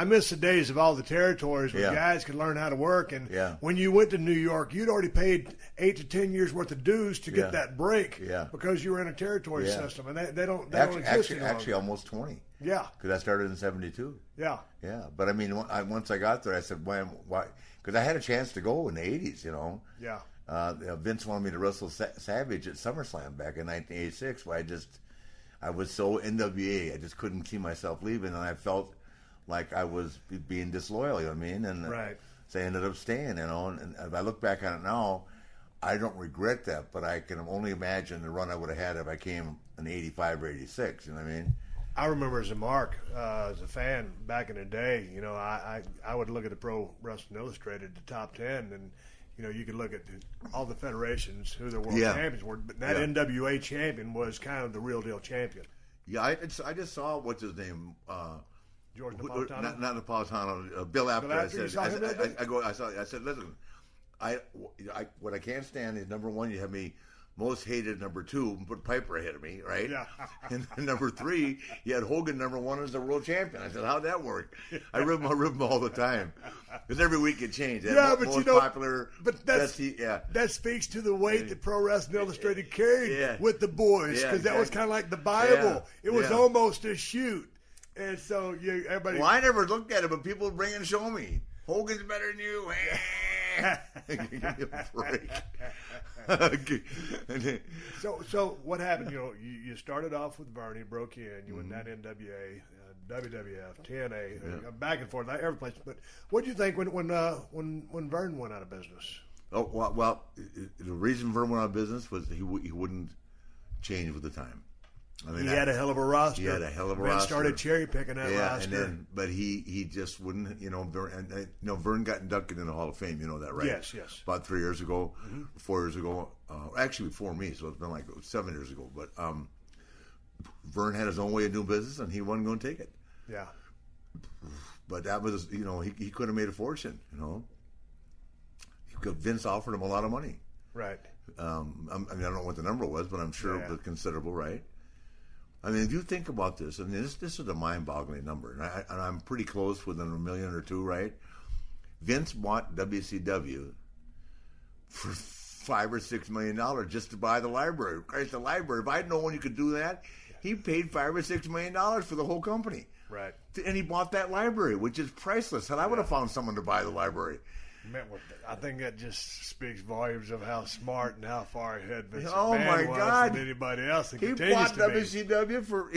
miss the days of all the territories where guys could learn how to work. And when you went to New York, you'd already paid 8 to 10 years worth of dues to get that break because you were in a territory system, and they don't exist anymore. Actually, almost 20. Yeah, because I started in '72. Yeah. But I mean, once I got there, I said, why? Because I had a chance to go in the '80s. Yeah. Vince wanted me to wrestle Savage at SummerSlam back in 1986, but I was so NWA, I just couldn't see myself leaving, and I felt like I was being disloyal, you know what I mean? And so I ended up staying, and if I look back on it now, I don't regret that, but I can only imagine the run I would have had if I came in 85 or 86, you know what I mean? I remember as a fan back in the day, I would look at the Pro Wrestling Illustrated, the top 10, and you could look at all the federations, who the world champions were, but that NWA champion was kind of the real deal champion. Yeah, I just saw, what's his name? George Napolitano? Not Napolitano, Bill Apter. I said, listen, what I can't stand is, number one, you have me most hated, number two, put Piper ahead of me, right? Yeah. And number three, you had Hogan number one as the world champion. I said, how'd that work? I rib him all the time. Because every week it changed. Yeah, but most popular. But that speaks to the weight that Pro Wrestling Illustrated carried with the boys, because that was kind of like the Bible. It was almost a shoot. And so everybody. Well, I never looked at it, but people would bring and show me. Hogan's better than you. Give me a break. So what happened? You started off with Bernie, broke in. You went down NWA, WWF, TNA, back and forth, every place. But what did you think when Vern went out of business? Oh well, the reason Vern went out of business was he wouldn't change with the time. I mean, he had a hell of a roster. He had a hell of a Vern roster. Started cherry picking that roster. But he just wouldn't. Vern got inducted in the Hall of Fame. You know that, right? Yes. About 3 years ago, 4 years ago, actually before me, so it's been like 7 years ago. But Vern had his own way of doing business, and he wasn't going to take it. Yeah. But that was, he could have made a fortune. Vince offered him a lot of money. Right. I don't know what the number was, but I'm sure it was considerable, right? I mean, if you think about this, and this is a mind-boggling number, and I'm pretty close within $1 million or $2 million, right? Vince bought WCW for $5 or $6 million just to buy the library. Christ, the library! If I'd known you could do that, he paid $5 or $6 million for the whole company. Right. And he bought that library, which is priceless. And I would have found someone to buy the library. I think that just speaks volumes of how smart and how far ahead Vince McMahon was than anybody else. He bought WCW for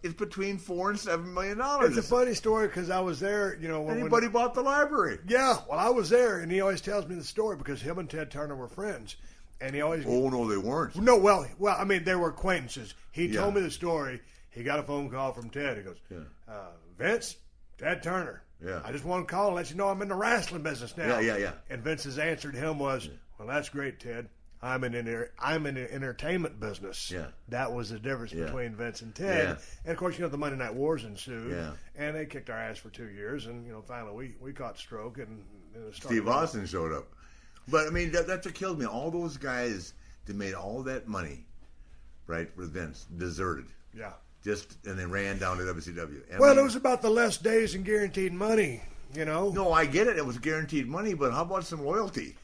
it's between $4 and $7 million. It's a funny story because I was there. Anybody bought the library? Yeah, well, I was there, and he always tells me the story because him and Ted Turner were friends, and he always. Oh no, they weren't. No, well, I mean they were acquaintances. He told me the story. He got a phone call from Ted. He goes, Vince, Ted Turner. Yeah. I just want to call and let you know I'm in the wrestling business now. Yeah. And Vince's answer to him was, well, that's great, Ted. I'm in the entertainment business. Yeah. That was the difference between Vince and Ted. Yeah. And, of course, the Monday Night Wars ensued. Yeah. And they kicked our ass for 2 years. And, finally we caught stroke. And Steve Austin showed up. But, I mean, that's what killed me. All those guys that made all that money, right, with Vince, deserted. Yeah. And they ran down to WCW. It was about the less days and guaranteed money, No, I get it. It was guaranteed money, but how about some loyalty?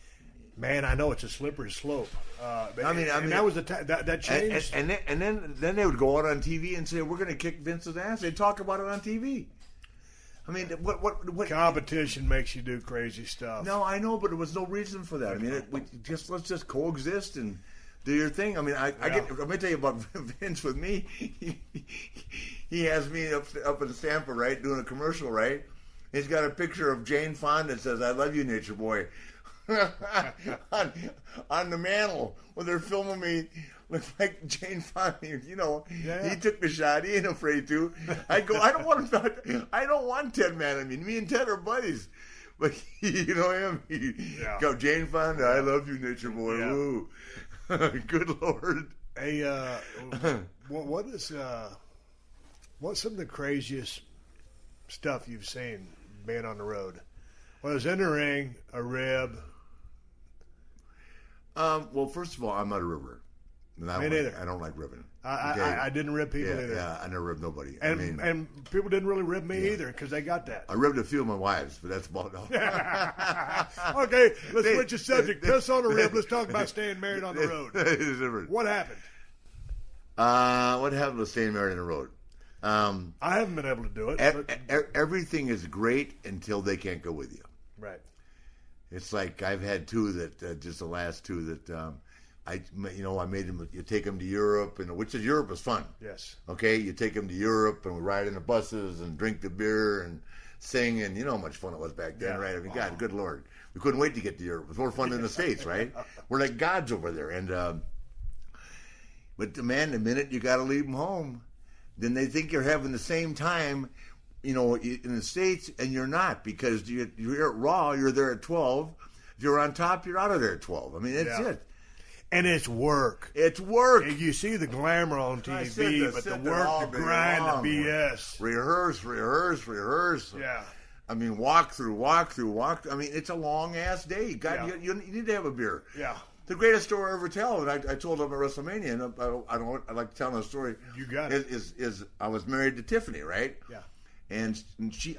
Man, I know it's a slippery slope. I mean, that was that changed. And then they would go out on TV and say, "We're going to kick Vince's ass." They'd talk about it on TV. I mean, what competition makes you do crazy stuff? No, I know, but there was no reason for that. I mean, let's just coexist and do your thing. I mean, let me tell you about Vince with me. He has me up in Tampa, right, doing a commercial, right? He's got a picture of Jane Fonda that says, "I love you, Nature Boy," on the mantle when they're filming me. Looks like Jane Fonda, He took the shot. He ain't afraid to. I go, I don't want Ted mad at me. Me and Ted are buddies. But him. Go, Jane Fonda, I love you, Nature Boy. Yeah. Woo. Good Lord. Hey, what's some of the craziest stuff you've seen being on the road? Well, it was in the ring, a rib. Well, first of all, I'm not a ribber. Me neither. I don't like ribbing. I didn't rib people either. Yeah, I never ribbed nobody. And people didn't really rib me either because they got that. I ribbed a few of my wives, but that's about all. Okay, let's switch the subject. Piss on a rib. Let's talk about staying married on the road. What happened? What happened with staying married on the road? I haven't been able to do it. Everything is great until they can't go with you. Right. It's like I've had two that just the last two that I made them. You take them to Europe, Europe is fun. Yes. Okay, you take them to Europe, and we ride in the buses and drink the beer and sing, and you know how much fun it was back then, right? I mean, God, good Lord, we couldn't wait to get to Europe. It was more fun than the States, right? We're like gods over there, and but the minute you got to leave them home, then they think you're having the same time, in the States, and you're not, because you're at Raw, you're there at 12. If you're on top, you're out of there at 12. I mean, that's it. And it's work. It's work. You see the glamour on TV, but the work, the grind, the BS. Rehearse. Yeah. I mean, walk through. I mean, it's a long-ass day. God, you need to have a beer. Yeah. The greatest story I ever tell, and I told them at WrestleMania, and I like telling the story. You got it. Is I was married to Tiffany, right? Yeah. And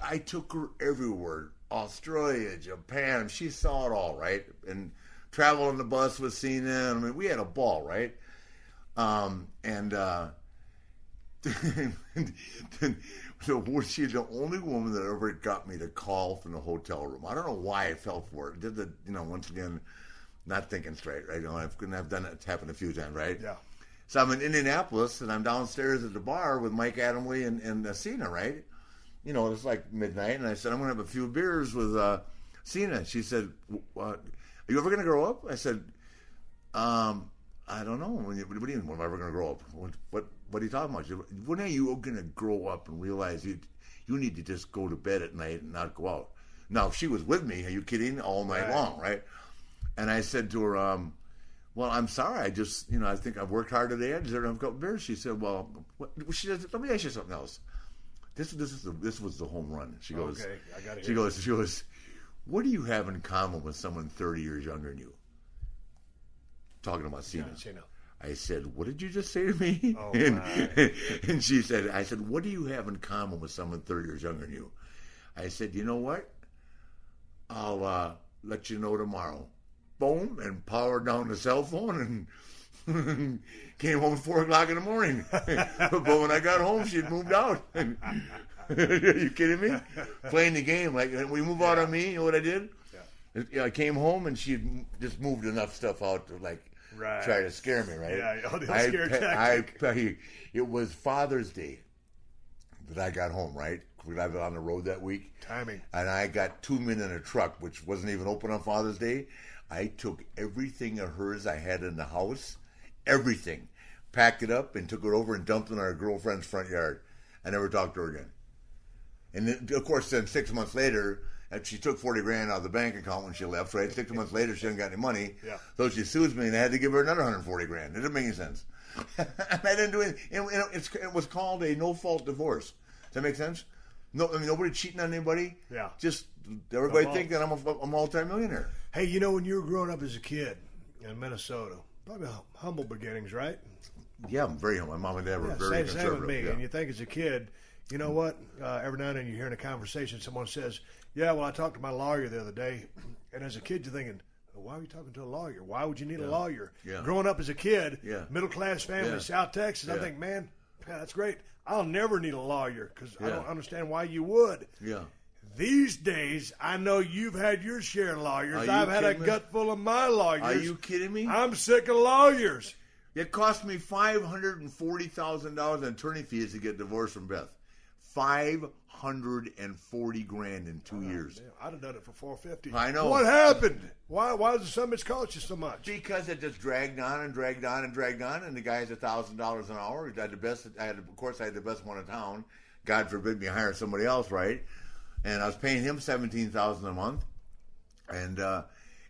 I took her everywhere, Australia, Japan. She saw it all, right? And travel on the bus with Cena. I mean, we had a ball, right? So was she the only woman that ever got me to call from the hotel room? I don't know why I fell for it. Once again, not thinking straight, right? I've done it. It's happened a few times, right? Yeah. So I'm in Indianapolis, and I'm downstairs at the bar with Mike Adamley and Cena, right? You know, it's like midnight, and I said, I'm going to have a few beers with Cena. She said, are you ever going to grow up? I said, I don't know. What do you mean, when am I ever going to grow up? What are you talking about? When are you going to grow up and realize you need to just go to bed at night and not go out? Now, if she was with me, are you kidding? All night long, right? And I said to her, well, I'm sorry. I just, I think I've worked hard today. I deserve to have a couple beers. She said, well, she said, let me ask you something else. This was the home run. She goes, okay, I got it. She goes, what do you have in common with someone 30 years younger than you? Talking about Cena. I said, what did you just say to me? Oh, and she said, I said, what do you have in common with someone 30 years younger than you? I said, you know what? I'll let you know tomorrow. Boom, and powered down the cell phone and came home at 4 o'clock in the morning. But when I got home, she'd moved out. Are you kidding me? Playing the game. Like, when you move out on me, you know what I did? Yeah. I came home and she'd just moved enough stuff out to, like, try to scare me, right? Yeah, the scare tactic. It was Father's Day that I got home, right? Because I was on the road that week. Timing. And I got 2 men in a truck, which wasn't even open on Father's Day. I took everything of hers I had in the house, everything, packed it up and took it over and dumped it in our girlfriend's front yard. I never talked to her again. And then, of course, then 6 months later, and she took $40,000 out of the bank account when she left, right? 6 months later, she hadn't got any money. Yeah. So she sues me, and I had to give her another $140,000. It didn't make any sense. And I didn't do it. It was called a no-fault divorce. Does that make sense? No, I mean, nobody cheating on anybody. Yeah. Just everybody thinking I'm a multi-millionaire. Hey, when you were growing up as a kid in Minnesota, probably humble beginnings, right? Yeah, I'm very humble. My mom and dad were very conservative. Same with me. Yeah. And you think as a kid, you know what? Every now and then you hear in a conversation someone says, yeah, well, I talked to my lawyer the other day. And as a kid, you're thinking, why are you talking to a lawyer? Why would you need a lawyer? Yeah. Growing up as a kid, middle-class family, South Texas, I think, man, that's great. I'll never need a lawyer because I don't understand why you would. Yeah. These days, I know you've had your share of lawyers. I've had a gut full of my lawyers. Are you kidding me? I'm sick of lawyers. It cost me $540,000 in attorney fees to get divorced from Beth. $540,000 in 2 years. Damn, I'd have done it for $450. I know. What happened? Why does the summits cost you so much? Because it just dragged on and dragged on and dragged on, and the guy's $1,000 an hour. I had the best. I had the best one in town. God forbid me hire somebody else, right? And I was paying him $17,000 a month. And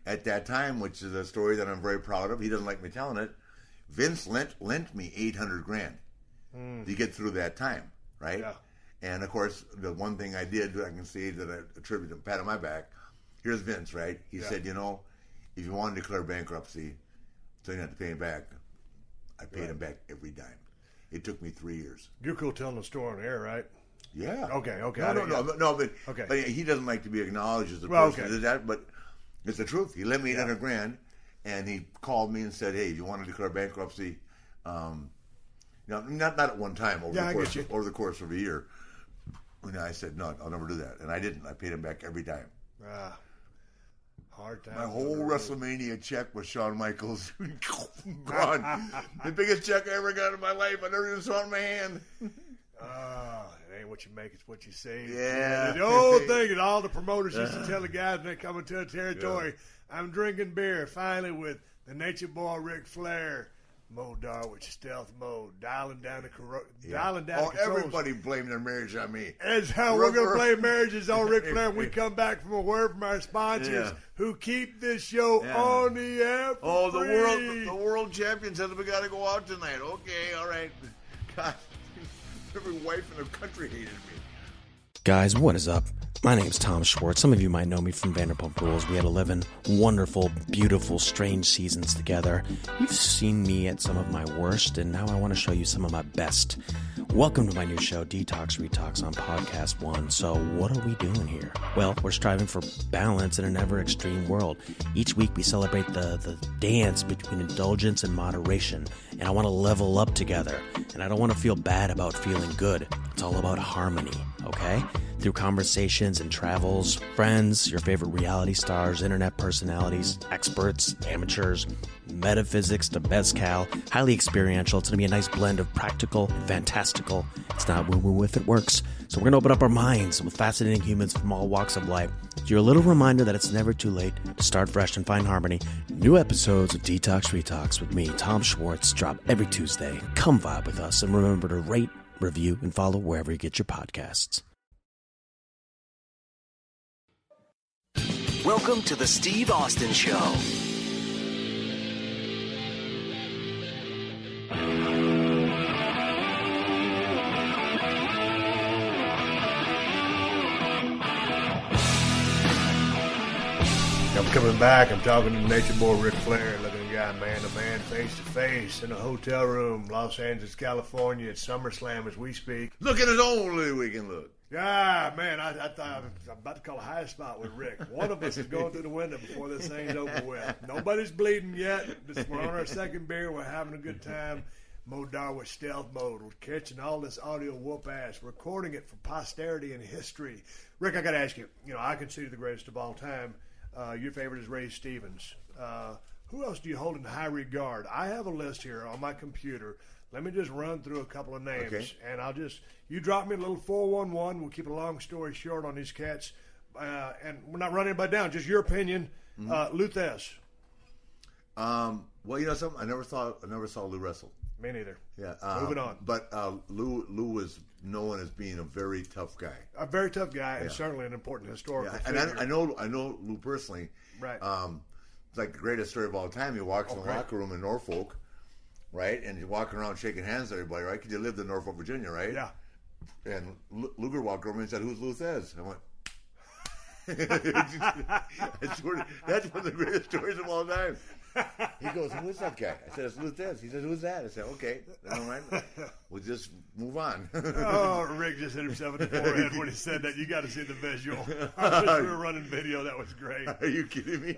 at that time, which is a story that I'm very proud of, he doesn't like me telling it. Vince lent me $800,000 to get through that time, right? Yeah. And of course, the one thing I did, I can say that I attribute a pat on my back. Here's Vince, right? He said, if you want to declare bankruptcy, so you have to pay him back. I paid him back every dime. It took me 3 years. You're cool telling the story on the air, right? Yeah. Okay. No, but he doesn't like to be acknowledged as a person that did that, but it's the truth. He lent me $800,000, and he called me and said, hey, if you want to declare bankruptcy, not at one time, over the course of a year. And I said, no, I'll never do that. And I didn't. I paid him back every time. Hard time. My whole WrestleMania check was Shawn Michaels. Gone. The biggest check I ever got in my life. I never even saw it in my hand. It ain't what you make, it's what you say. Yeah. The old thing that all the promoters used to tell the guys when they come into a territory, I'm drinking beer, finally, with the Nature Boy Ric Flair, Mo Darwich, stealth mode, dialing down the controls. Everybody blamed their marriage on me. As how we're going to blame marriages on Ric Flair when we come back from a word from our sponsors who keep this show on the air for free. The world champion says we got to go out tonight. Okay, all right. God, every wife in the country hated me. Guys, what is up? My name's Tom Schwartz. Some of you might know me from Vanderpump Rules. We had 11 wonderful, beautiful, strange seasons together. You've seen me at some of my worst, and now I want to show you some of my best. Welcome to my new show, Detox Retox, on PodcastOne. So what are we doing here? Well, we're striving for balance in an ever-extreme world. Each week we celebrate the dance between indulgence and moderation, and I want to level up together, and I don't want to feel bad about feeling good. It's all about harmony, okay? through conversations and travels, friends, your favorite reality stars, internet personalities, experts, amateurs, metaphysics to mezcal, highly experiential. It's going to be a nice blend of practical and fantastical. It's not woo-woo if it works. So we're going to open up our minds with fascinating humans from all walks of life. Your little reminder that it's never too late to start fresh and find harmony. New episodes of Detox Retox with me, Tom Schwartz, drop every Tuesday. Come vibe with us and remember to rate, review, and follow wherever you get your podcasts. Welcome to the Steve Austin Show. I'm coming back. I'm talking to Nature Boy Ric Flair, looking guy man to man, face to face, in a hotel room, Los Angeles, California, at SummerSlam as we speak. Looking as only we can look. Ah, man, I thought I was about to call a high spot with Rick. One of us is going through the window before this thing's over with. Nobody's bleeding yet. We're on our second beer. We're having a good time. Modar with stealth mode. We're catching all this audio whoop ass, recording it for posterity and history. Rick, I got to ask you, I consider you the greatest of all time. Your favorite is Ray Stevens. Who else do you hold in high regard? I have a list here on my computer. Let me just run through a couple of names, and you drop me a little 411. We'll keep a long story short on these cats, and we're not running anybody down. Just your opinion. Luthez. Well, something. I never saw Lou wrestle. Me neither. Yeah. Moving on. But Lou was known as being a very tough guy. A very tough guy, and certainly an important historical figure. And I know Lou personally. Right. It's like the greatest story of all time. He walks in the locker room in Norfolk, right? And he's walking around shaking hands with everybody, right? Because you lived in Norfolk, Virginia, right? Yeah. And Luger walked over and said, "Who's Luthez?" I went, that's one of the greatest stories of all time. He goes, "Who is that guy?" I said, "It's Luthez." He said, "Who's that?" I said, "Okay, all right. We'll just move on." Oh, Rick just hit himself in the forehead when he said that. You got to see the visual. I wish we were running video. That was great. Are you kidding me?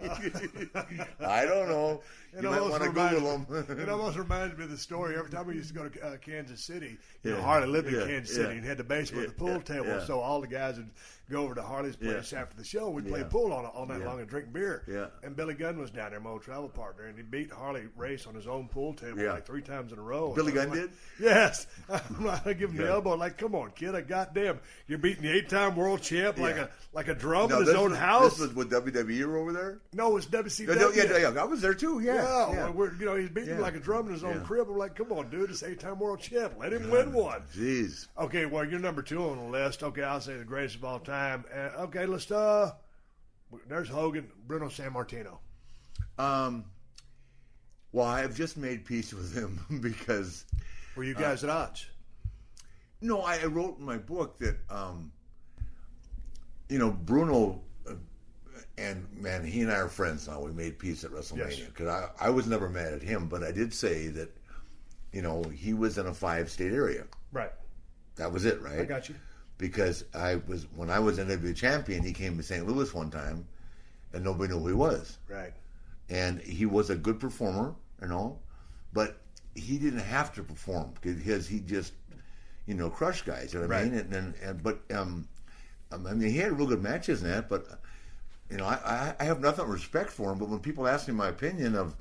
I don't know. You might want to Google them. It almost reminds me of the story. Every time we used to go to Kansas City, Harley lived in Kansas City and had the basement with the pool table. Yeah. So all the guys would go over to Harley's place after the show. We'd play pool all night long and drink beer. Yeah. And Billy Gunn was down there, my old travel partner, and he beat Harley Race on his own pool table like 3 times in a row. Billy Gunn did? Yes. I give him the elbow like, come on, kid, goddamn, you're beating the 8-time world champ like a drum in his own house. This was with WWE were over there? No, it was WCW. Yeah, I was there too. Yeah. Well, he's beating him like a drum in his own crib. I'm like, come on, dude, it's 8-time world champ. Let him win one. Jeez. Okay, well, you're number 2 on the list. Okay, I'll say the greatest of all time. Okay, let's there's Hogan, Bruno Sammartino. Well, I have just made peace with him because. Were you guys at odds? No, I wrote in my book that, Bruno, and man, he and I are friends now. We made peace at WrestleMania because I was never mad at him, but I did say that, he was in a 5-state area. Right. That was it, right? I got you. Because when I was NWA champion, he came to St. Louis one time, and nobody knew who he was. Right. And he was a good performer, but he didn't have to perform because he just, crushed guys. You know what I mean? He had real good matches in that. But I have nothing but respect for him. But when people ask me my opinion of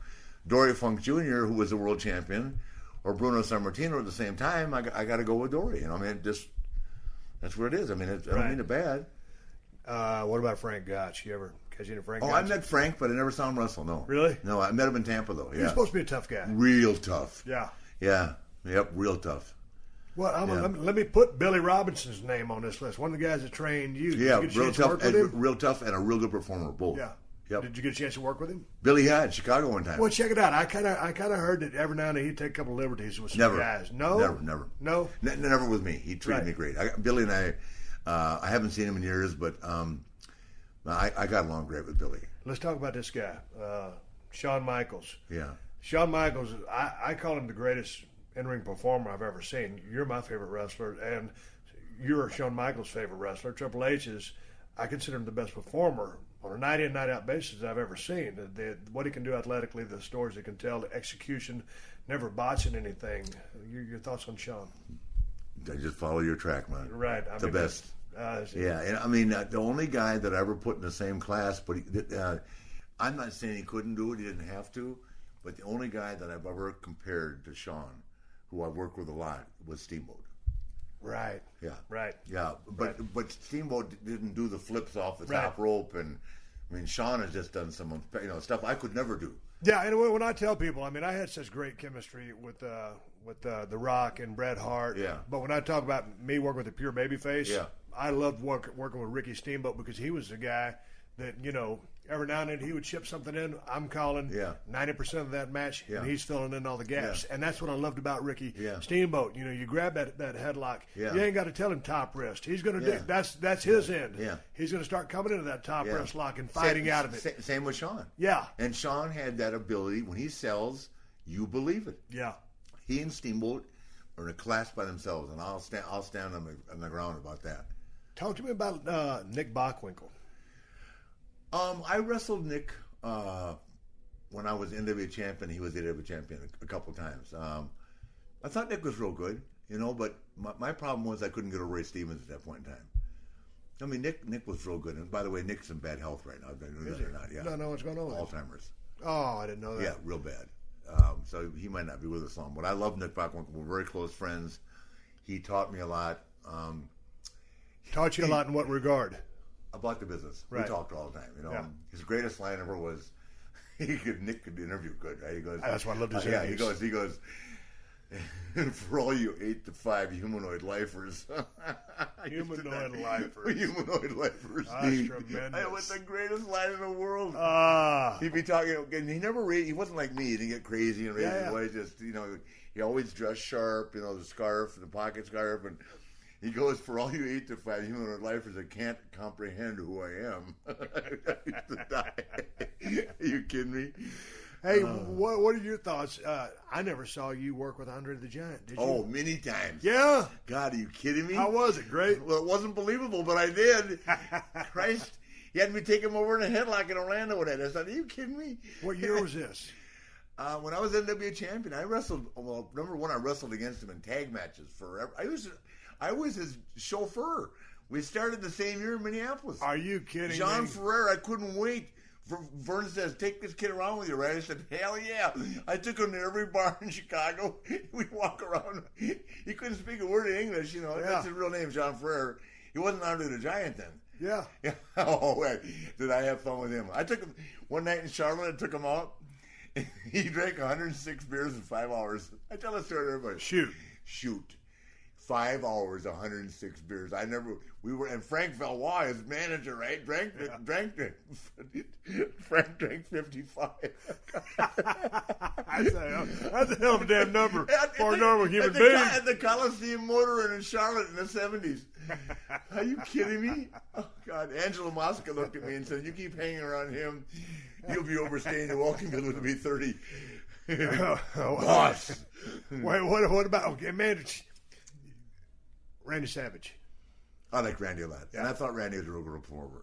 Dory Funk Jr., who was a world champion, or Bruno Sammartino at the same time, I got to go with Dory. That's what it is. I don't mean it bad. What about Frank Gotch? You ever catch any Frank Gotch? I met Frank, but I never saw him wrestle, no. Really? No, I met him in Tampa, though. Yeah. He's supposed to be a tough guy. Real tough. Yeah. Yeah. Yep, real tough. Well, let me put Billy Robinson's name on this list. One of the guys that trained you. Yeah, real tough and a real good performer, both. Yeah. Yep. Did you get a chance to work with him? Billy had in Chicago one time. Well, check it out. I kind of heard that every now and then he'd take a couple of liberties with some guys. No? Never. No? Never with me. He treated me great. Billy and I haven't seen him in years, but I got along great with Billy. Let's talk about this guy, Shawn Michaels. Yeah. Shawn Michaels, I call him the greatest in-ring performer I've ever seen. You're my favorite wrestler, and you're Shawn Michaels' favorite wrestler. Triple H I consider him the best performer on a night-in, night-out basis I've ever seen. What he can do athletically, the stories he can tell, the execution, never botching anything. Your thoughts on Shawn? I just follow your track, man. Right. The best. Yeah, and I mean, the only guy that I ever put in the same class, but I'm not saying he couldn't do it, he didn't have to, but the only guy that I've ever compared to Sean, who I've worked with a lot, was Steamboat. Right. Yeah. Right. Yeah, but Steamboat didn't do the flips off the top rope, and I mean, Sean has just done some stuff I could never do. Yeah, and when I tell people, I mean, I had such great chemistry with The Rock and Bret Hart. Yeah. But when I talk about me working with a pure babyface, I loved working with Ricky Steamboat because he was the guy that, every now and then he would ship something in. I'm calling 90% of that match, and he's filling in all the gaps. Yeah. And that's what I loved about Ricky Steamboat. You grab that headlock. Yeah. You ain't got to tell him top wrist. He's going to do that's his end. Yeah. He's going to start coming into that top wrist lock and fighting out of it. Same with Sean. Yeah. And Sean had that ability. When he sells, you believe it. Yeah. He and Steamboat are in a class by themselves, and I'll stand on the ground about that. Talk to me about Nick Bockwinkel. I wrestled Nick when I was NWA champion. He was AWA champion a couple times. I thought Nick was real good, but my problem was I couldn't get over Ray Stevens at that point in time. I mean, Nick was real good. And by the way, Nick's in bad health right now. I don't know that or not. Yeah. I don't know what's going on with him. Alzheimer's. Oh, I didn't know that. Yeah, real bad. So he might not be with us long. But I love Nick Bockwinkel. We're very close friends. He taught me a lot. Taught you a lot in what regard? About the business. Right. We talked all the time. Yeah. His greatest line ever was, Nick could interview good, right? He goes, that's why I loved his interviews. He goes, for all you 8 to 5 humanoid lifers. Humanoid lifers. Humanoid lifers. That's tremendous. That was the greatest line in the world. Ah. He'd be talking, and he wasn't like me. He didn't get crazy and raise his voice. Just, he always dressed sharp, the scarf, the pocket scarf, and he goes, for all you 8 to 5 humanoid lifers that can't comprehend who I am. I used to die. Are you kidding me? Hey, what are your thoughts? I never saw you work with Andre the Giant, did you? Oh, many times. Yeah? God, are you kidding me? How was it? Great? Well, it wasn't believable, but I did. Christ, he had me take him over in a headlock in Orlando with it. I said, are you kidding me? What year was this? When I was NWA champion, I wrestled. Well, number one, I wrestled against him in tag matches forever. I was his chauffeur. We started the same year in Minneapolis. Are you kidding John me? Ferrer, I couldn't wait. Vern says, take this kid around with you, right? I said, hell yeah. I took him to every bar in Chicago. We'd walk around. He couldn't speak a word of English, That's his real name, John Ferrer. He wasn't Andre the Giant then. Yeah. Oh, wait. Did I have fun with him? I took him one night in Charlotte. I took him out. He drank 106 beers in 5 hours. I tell that story to everybody. Shoot. 5 hours, 106 beers. And Frank Valois, his manager, right? Frank drank 55. That's a hell of a damn number for a normal human being. At the Coliseum Motor in Charlotte in the 70s. Are you kidding me? Oh, God. Angelo Mosca looked at me and said, you keep hanging around him, you'll be overstaying your welcome because it'll be 30. Boss. Wait, what about, okay, man, Randy Savage? I like Randy a lot. Yeah. And I thought Randy was a real good performer.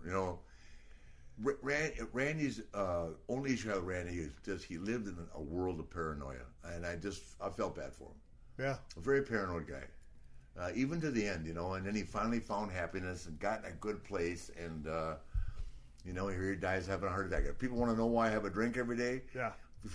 Randy's only issue with Randy is just he lived in a world of paranoia. And I felt bad for him. Yeah. A very paranoid guy. Even to the end, and then he finally found happiness and got in a good place. And, here he dies having a heart attack. If people want to know why I have a drink every day,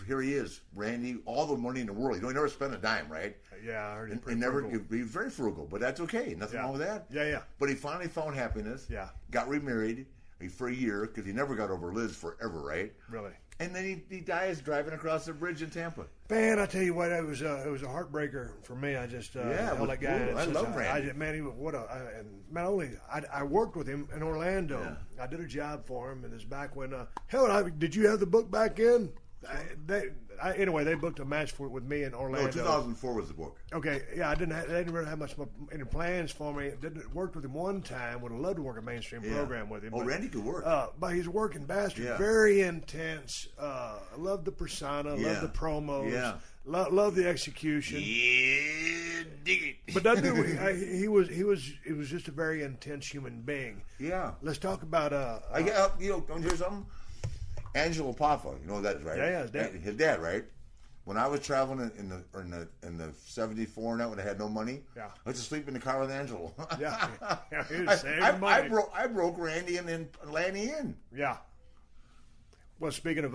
here he is, Randy, all the money in the world. He never spent a dime, right? Yeah, I heard he was very frugal, but that's okay. Nothing wrong with that. Yeah. But he finally found happiness. Yeah. Got remarried for a year because he never got over Liz forever, right? Really. And then he dies driving across the bridge in Tampa. Man, I tell you what, it was a heartbreaker for me. I just held that guy. I love Randy. I worked with him in Orlando. Yeah. I did a job for him, and it's back when did you have the book back in? Anyway, they booked a match with me in Orlando. No, 2004 was the book. Okay, yeah, they didn't really have much any plans for me. Worked with him one time. Would have loved to work a mainstream program with him. Oh, Randy could work. But he's a working bastard. Yeah. Very intense. Love the persona. Love the promos. Yeah. Love the execution. Yeah, dig it. But that dude, he was just a very intense human being. Yeah. Let's talk about want to hear something? Angelo Paffa, you know that, right? Yeah, his dad. His dad, right? When I was traveling in the '74 and that, when I had no money, Yeah. I used to sleep in the car with Angelo. Yeah. I I broke Randy and Lanny in. Yeah. Well, speaking of,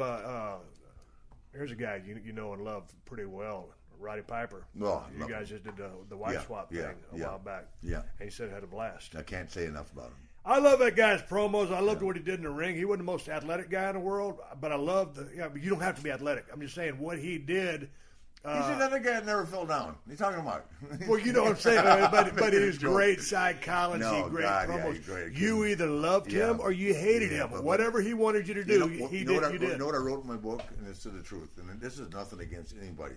here's a guy you know and love pretty well, Roddy Piper. Oh, you guys just did the wife swap thing a while back. Yeah. And he said he had a blast. I can't say enough about him. I love that guy's promos. I loved what he did in the ring. He wasn't the most athletic guy in the world, but I love but you don't have to be athletic. I'm just saying what he did. He's another guy that never fell down. What are you talking about? Well, you know what I'm saying, but he's great psychology, great promos. Yeah, he's great. You either loved him or you hated him. Whatever he wanted you to do, he did. You know what I wrote in my book, and it's to the truth, and this is nothing against anybody,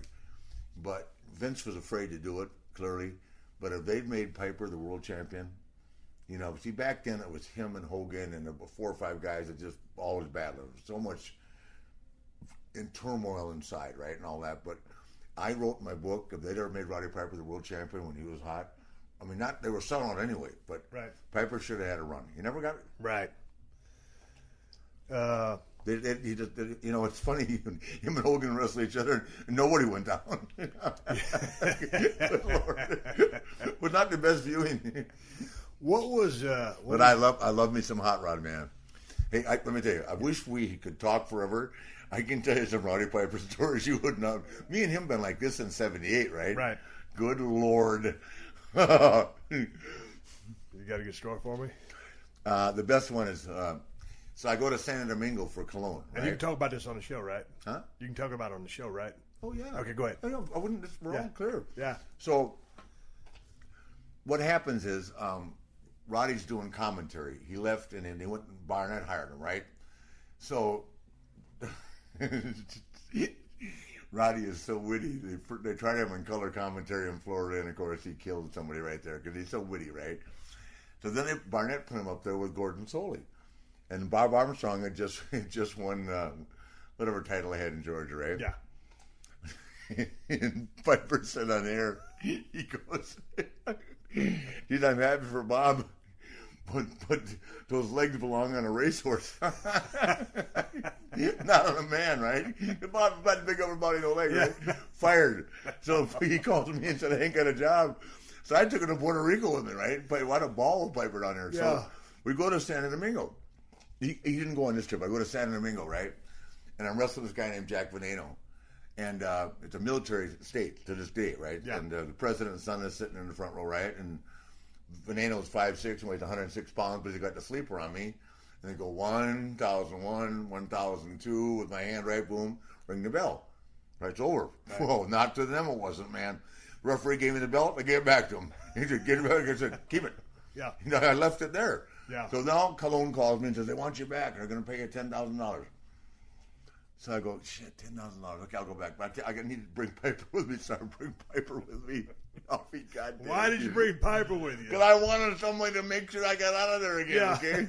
but Vince was afraid to do it, clearly, but if they'd made Piper the world champion, see, back then it was him and Hogan and there were 4 or 5 guys that just always battled. So much in turmoil inside, right, and all that, but I wrote in my book, if they'd ever made Roddy Piper the world champion when he was hot, I mean, they were selling out anyway, but Piper should have had a run. He never got it. Right. He just, it's funny, him and Hogan wrestled each other, and nobody went down. Good Lord. But not the best viewing. What was... but I love me some Hot Rod, man. Hey, let me tell you, I wish we could talk forever. I can tell you some Roddy Piper stories you wouldn't know. Me and him been like this in '78, right? Right. Good Lord. You got a good story for me? The best one is, so I go to Santo Domingo for Cologne. Right? And you can talk about this on the show, right? Huh? You can talk about it on the show, right? Oh, yeah. Okay, go ahead. I wouldn't, we're all clear. Yeah. So what happens is, Roddy's doing commentary. He left, and then they went, and Barnett hired him, right? So Roddy is so witty. They try to have him in color commentary in Florida, and of course he killed somebody right there because he's so witty, right? So then Barnett put him up there with Gordon Soley, and Bob Armstrong had just won whatever title he had in Georgia, right? Yeah. And Piper said on air, he goes, "Geez, I'm happy for Bob, but those legs belong on a racehorse, not on a man, right? Bob had big upper body, no leg, right? Fired." So he called me and said, "I ain't got a job." So I took him to Puerto Rico with me, right? But what a ball with Piper down there. So we go to Santo Domingo. He didn't go on this trip. I go to Santo Domingo, right? And I'm wrestling this guy named Jack Veneno. And it's a military state to this day, right? Yeah. And the president's son is sitting in the front row, right? And Veneno's 5'6" and weighs 106 pounds, but he got the sleeper on me. And they go 1,001, 1,002 with my hand, right? Boom, ring the bell. Right, it's over. Right. Whoa, not to them it wasn't, man. Referee gave me the belt. I gave it back to him. He said, "Get it back." I said, "Keep it." Yeah. I left it there. Yeah. So now Cologne calls me and says, "They want you back. They're going to pay you $10,000. So I go, "Shit, $10,000. Okay, I'll go back. But I need to bring Piper with me, so I bring Piper with me." Oh, goddamn. Why did you bring Piper with you? Because I wanted somebody to make sure I got out of there again, okay?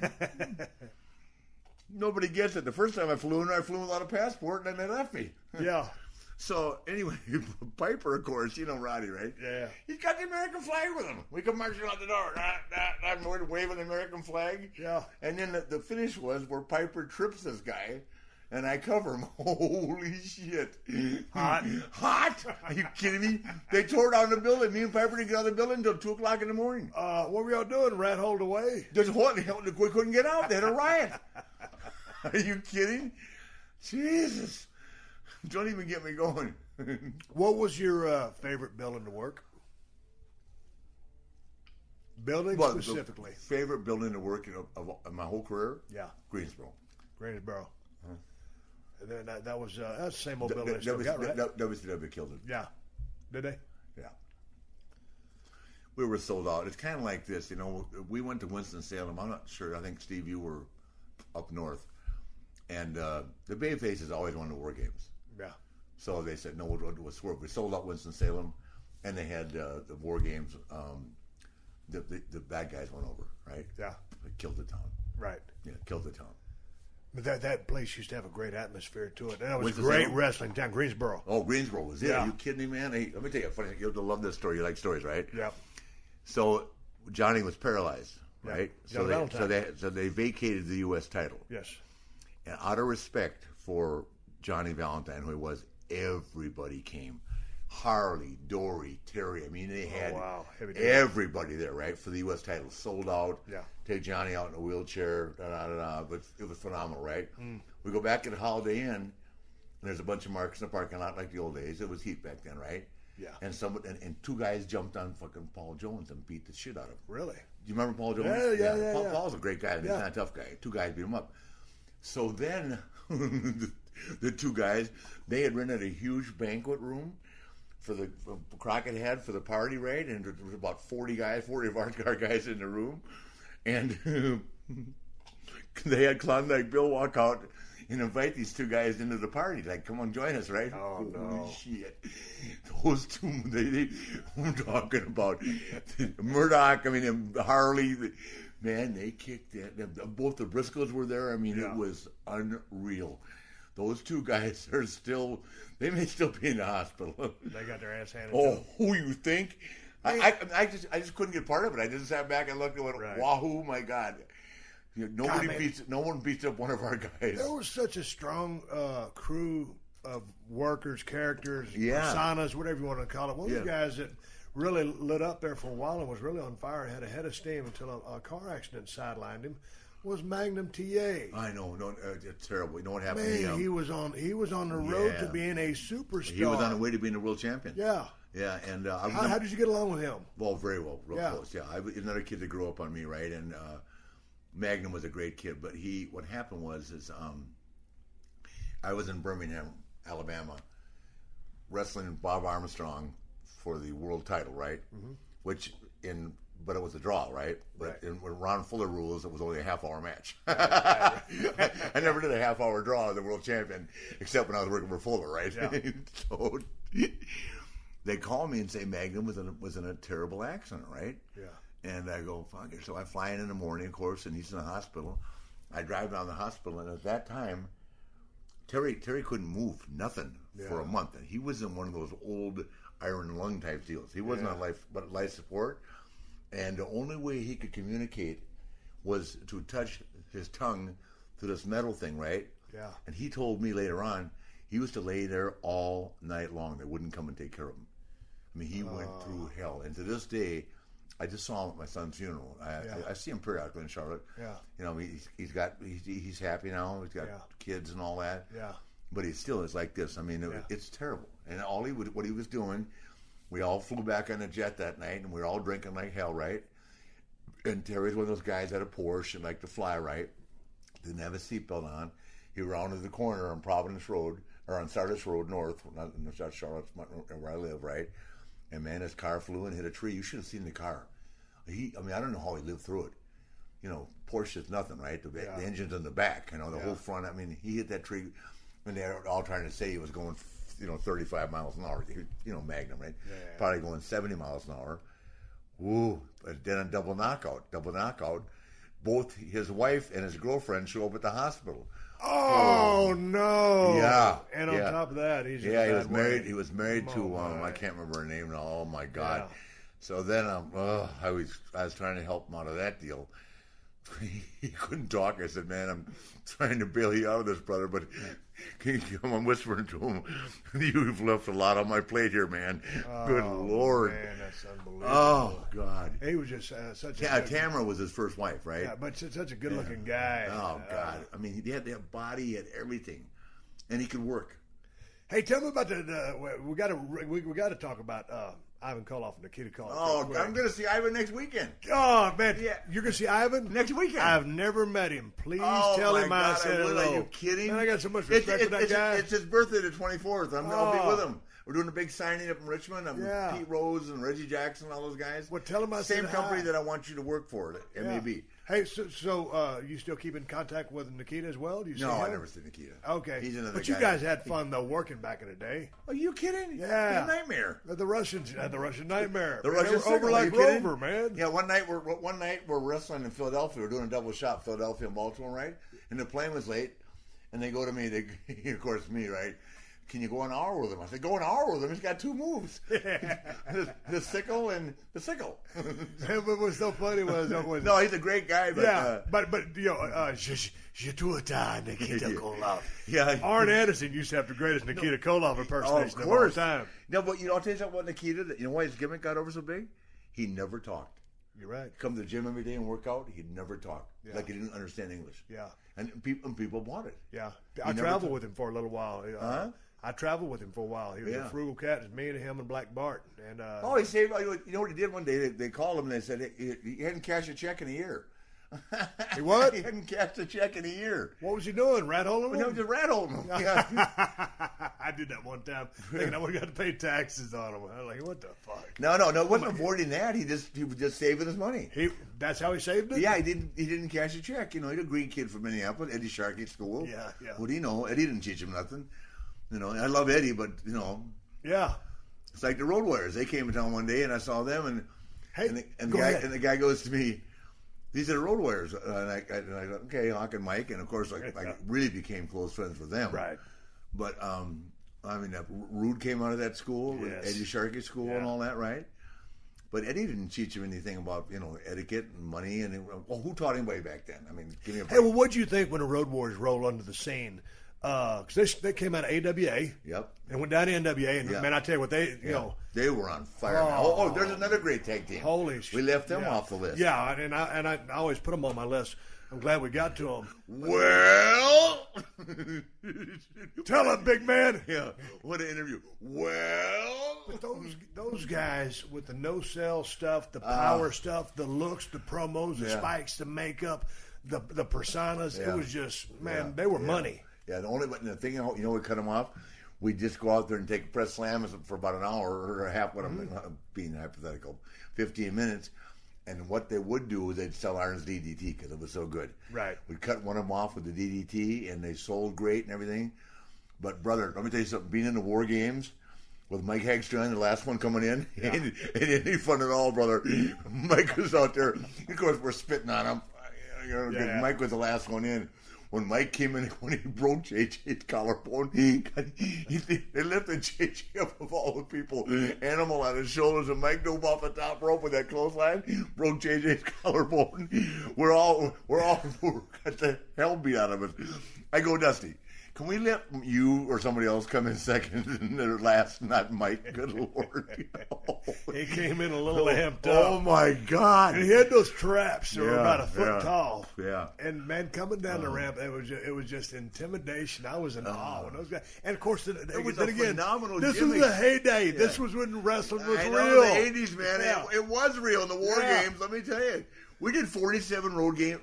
Nobody gets it. The first time I flew without a passport, and then they left me. Yeah. So, anyway, Piper, of course, you know Roddy, right? Yeah. He's got the American flag with him. We come marching out the door. I'm waving the American flag. Yeah. And then the finish was where Piper trips this guy, and I cover him. Holy shit. Hot. Hot? Are you kidding me? They tore down the building. Me and Piper didn't get out of the building until 2 o'clock in the morning. What were y'all doing? Rat holed away? Just what? We couldn't get out. They had a riot. Are you kidding? Jesus. Don't even get me going. What was your favorite building to work? Building specifically. Favorite building to work of my whole career? Yeah. Greensboro. Greensboro. And then that's the same old building they still got, right? WCW killed it. Yeah. Did they? Yeah. We were sold out. It's kind of like this, we went to Winston-Salem. I'm not sure. I think, Steve, you were up north. And the Bayfaces always wanted war games. Yeah. So they said, no, we'll swerve. We sold out Winston-Salem, and they had the war games. The bad guys went over, right? Yeah. They killed the town. Right. Yeah, killed the town. But that place used to have a great atmosphere to it. And it was a great wrestling town, Greensboro. Oh, Greensboro was it? Yeah. Are you kidding me, man? Hey, let me tell you, funny. You'll love this story. You like stories, right? Yeah. So Johnny was paralyzed, right? Yeah. So they vacated the U.S. title. Yes. And out of respect for Johnny Valentine, who he was everybody came. Harley, Dory, Terry. I mean, they had everybody there, right, for the U.S. title. Sold out. Yeah. Take Johnny out in a wheelchair. But it was phenomenal, right? We go back to the Holiday Inn, and there's a bunch of marks in the parking lot like the old days. It was heat back then, right? Yeah. And and two guys jumped on fucking Paul Jones and beat the shit out of him. Really? Do you remember Paul Jones? Yeah. Paul's a great guy. He's not a tough guy. Two guys beat him up. So then the two guys, they had rented a huge banquet room for Crockett had for the party, right? And there was about 40 of our guys in the room. And they had Klondike Bill walk out and invite these two guys into the party. Like, come on, join us, right? Oh, no. Holy shit. Those two, I'm talking about Murdoch, I mean, Harley, man, they kicked it. Both the Briscoes were there. I mean, It was unreal. Those two guys are they may still be in the hospital. They got their ass handed to them. Who you think? I just couldn't get part of it. I just sat back and looked and went, wahoo, my God. No one beats up one of our guys. There was such a strong crew of workers, characters, personas, whatever you want to call it. One of the guys that really lit up there for a while and was really on fire and had a head of steam until a car accident sidelined him was Magnum TA. I know, it's terrible. You know what happened to him? He was on the road to being a superstar. He was on the way to being a world champion. Yeah. Yeah, and how did you get along with him? Well, very well, real close. Yeah, another kid that grew up on me, right? And Magnum was a great kid, but what happened was I was in Birmingham, Alabama, wrestling Bob Armstrong for the world title, right? Mm-hmm. But it was a draw, right? But in Ron Fuller rules, it was only a half-hour match. I never did a half-hour draw as a world champion, except when I was working for Fuller, right? Yeah. So they call me and say Magnum was in a terrible accident, right? Yeah. And I go, fuck it. So I fly in the morning, of course, and he's in the hospital. I drive down the hospital, and at that time, Terry couldn't move nothing for a month, and he was in one of those old iron lung type deals. He wasn't on life support, and the only way he could communicate was to touch his tongue to this metal thing, right? Yeah. And he told me later on he used to lay there all night long. They wouldn't come and take care of him. I mean, he went through hell, and to this day, I just saw him at my son's funeral. I see him periodically in Charlotte. Yeah. You know, he's happy now. He's got kids and all that. Yeah. But he still is like this. I mean, it's terrible. And what he was doing, we all flew back on a jet that night, and we were all drinking like hell, right? And Terry's one of those guys at a Porsche and liked to fly, right? Didn't have a seatbelt on. He rounded the corner on Providence Road, or on Sardis Road North, not Charlotte, where I live, right? And man, his car flew and hit a tree. You should have seen the car. I don't know how he lived through it. You know, Porsche is nothing, right? The engine's in the back, the whole front. I mean, he hit that tree, and they're all trying to say he was going, 35 miles an hour. Magnum, right? Yeah. Probably going 70 miles an hour. Woo! But then a double knockout. Both his wife and his girlfriend show up at the hospital. Oh no! Yeah, and on top of that, he was married. He was married to I can't remember her name now. Oh my God! Yeah. So then I was trying to help him out of that deal. He couldn't talk. I said, "Man, I'm trying to bail you out of this, brother, but I'm whispering to him. You've left a lot on my plate here, man. Good Lord, man, that's unbelievable. Oh God, he was just such. Tamara was his first wife, right? Yeah, but such a good-looking guy. Oh God, I mean, he had that body, he had everything, and he could work. Hey, tell me about we got to talk about Ivan Koloff and Nikita Koloff. Oh, I'm going to see Ivan next weekend. Oh, man. Yeah. You're going to see Ivan? Next weekend. I've never met him. Please tell him I said hello. Are you kidding? Man, I got so much respect for that guy. It's his birthday, the 24th. I'll be with him. We're doing a big signing up in Richmond. I'm with Pete Rose and Reggie Jackson, all those guys. Well, tell him I said Same company that I want you to work for at MAB. Hey, so you still keep in contact with Nikita as well? Do you see him? I never see Nikita. Okay. He's another guy. But you guys had fun, though, working back in the day. Are you kidding? Yeah. He's a nightmare. The Russians had the Russian nightmare. The Russians over like Rover, man. Yeah, one night we're wrestling in Philadelphia. We're doing a double shot, Philadelphia and Baltimore, right? And the plane was late, and they go to me. Of course, me, right? can you go an hour with him? I said, go an hour with him. He's got 2 moves. the sickle and the sickle. What was so funny was no, he's a great guy. But, but you know, je dois Nikita Koloff. Yeah. Arn Anderson used to have the greatest Nikita Koloff impersonation of all time. No, but I'll tell you something about Nikita. You know why his gimmick got over so big? He never talked. You're right. Come to the gym every day and work out. He'd never talk. Yeah. Like he didn't understand English. Yeah. And people bought it. Yeah. I traveled with him for a little while. I traveled with him for a while. He was a frugal cat. It was me and him and Black Bart. And he saved. You know what he did one day? They called him and they said he hadn't cashed a check in a year. He what? He hadn't cashed a check in a year. What was he doing? Rat holing him? No, just rat holing him. Yeah. I did that one time, thinking I would have got to pay taxes on him. I was like, what the fuck? No, it wasn't avoiding that. He was just saving his money. That's how he saved it? Yeah, he didn't cash a check. You know, he's a green kid from Minneapolis, Eddie Sharkey School. Yeah. What do you know? Eddie didn't teach him nothing. You know, I love Eddie, but you know. Yeah. It's like the Road Warriors. They came in town one day and I saw them and the guy goes to me, these are the Road Warriors. And I go, okay, Hawk and Mike. And, of course, I really became close friends with them. Right. But, Rude came out of that school, Eddie Sharkey School and all that, right? But Eddie didn't teach him anything about, etiquette and money. And who taught anybody back then? I mean, give me a break. Hey, well, what'd you think when the Road Warriors rolled onto the scene? Because they came out of AWA. Yep. And went down to NWA. And, man, I tell you what, they were on fire. There's another great tag team. Holy shit. We left them off the list. Yeah, and I always put them on my list. I'm glad we got to them. Well, tell him, big man. Yeah, what an interview. Well, but those guys with the no-sell stuff, the power stuff, the looks, the promos, the spikes, the makeup, the personas, it was just, man, they were money. Yeah, the thing, we cut them off. We just go out there and take a press slam for about an hour or a half. I'm being hypothetical, 15 minutes. And what they would do is they'd sell Arn's DDT because it was so good. Right. We'd cut one of them off with the DDT, and they sold great and everything. But, brother, let me tell you something. Being in the War Games with Mike Hagstrand, the last one coming in, ain't any fun at all, brother. Mike was out there. Of course, we're spitting on him. Mike was the last one in. When Mike came in, when he broke JJ's collarbone, they lifted JJ up of all the people, animal on his shoulders, and Mike dove off the top rope with that clothesline, broke JJ's collarbone. We're all got the hell beat out of us. I go, Dusty, can we let you or somebody else come in second and their last, not Mike? Good Lord. He came in a little amped up. Oh, my God. And he had those traps that were about a foot tall. Yeah. And, man, coming down the ramp, it was just intimidation. I was in awe when those guys. And, of course, it was phenomenal this gimmick. was the heyday. Yeah. This was when wrestling was real. The 80s, man. Yeah. It was real in the War Games, let me tell you. We did 47 war games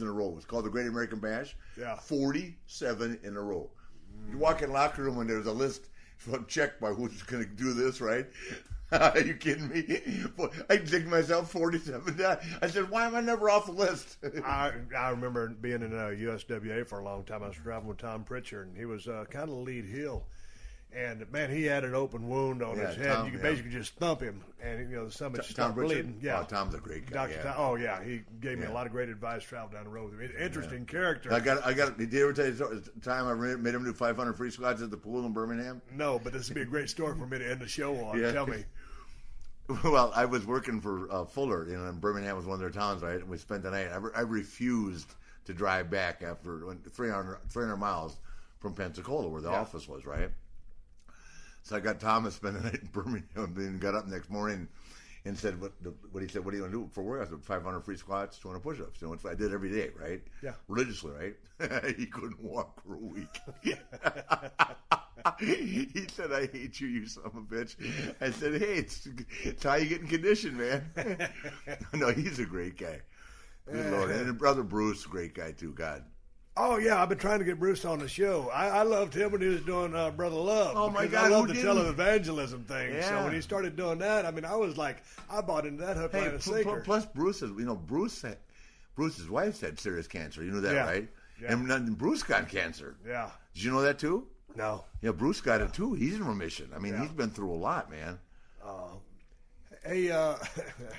in a row. It's called the Great American Bash. Yeah. 47 in a row. You walk in the locker room and there's a list checked by who's going to do this, right? Are you kidding me? I think myself 47. I said, why am I never off the list? I remember being in USWA for a long time. I was traveling with Tom Pritchard, and he was kind of the lead heel. And, man, he had an open wound on his head. You could basically just thump him, and, the stomach stopped bleeding. Yeah. Oh, Tom's a great guy. Dr. Tom, he gave me a lot of great advice travel down the road with him. Interesting character. Did he ever tell you the time I made him do 500 free squats at the pool in Birmingham? No, but this would be a great story for me to end the show on. Tell me. Well, I was working for Fuller, and Birmingham was one of their towns, right? And we spent the night. I refused to drive back after 300 miles from Pensacola, where the office was, right? So I got Thomas spend the night in Birmingham, then got up next morning and said, what he said, what are you going to do for work? I said, 500 free squats, 200 push-ups. I did every day, right? Yeah. Religiously, right? He couldn't walk for a week. He said, I hate you, you son of a bitch. I said, hey, it's how you get in condition, man. No, he's a great guy. Good Lord. And brother Bruce, great guy too, God. Oh, yeah, I've been trying to get Bruce on the show. I loved him when he was doing Brother Love. Oh, my God, I love the televangelism thing. Yeah. So when he started doing that, I was like, I bought into that hook, line, and sinker. Plus, Bruce's wife had serious cancer. You know that, right? Yeah. And Bruce got cancer. Yeah. Did you know that, too? No. Yeah, Bruce got it, too. He's in remission. He's been through a lot, man. Hey, how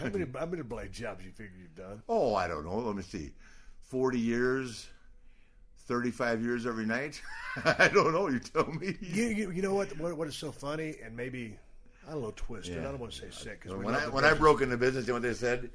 many blade jobs you figure you've done? Oh, I don't know. Let me see. 40 years... 35 years every night? I don't know. You tell me. You know what is so funny and maybe a little twisted. I don't want to say sick. When I broke into business, you know what they said?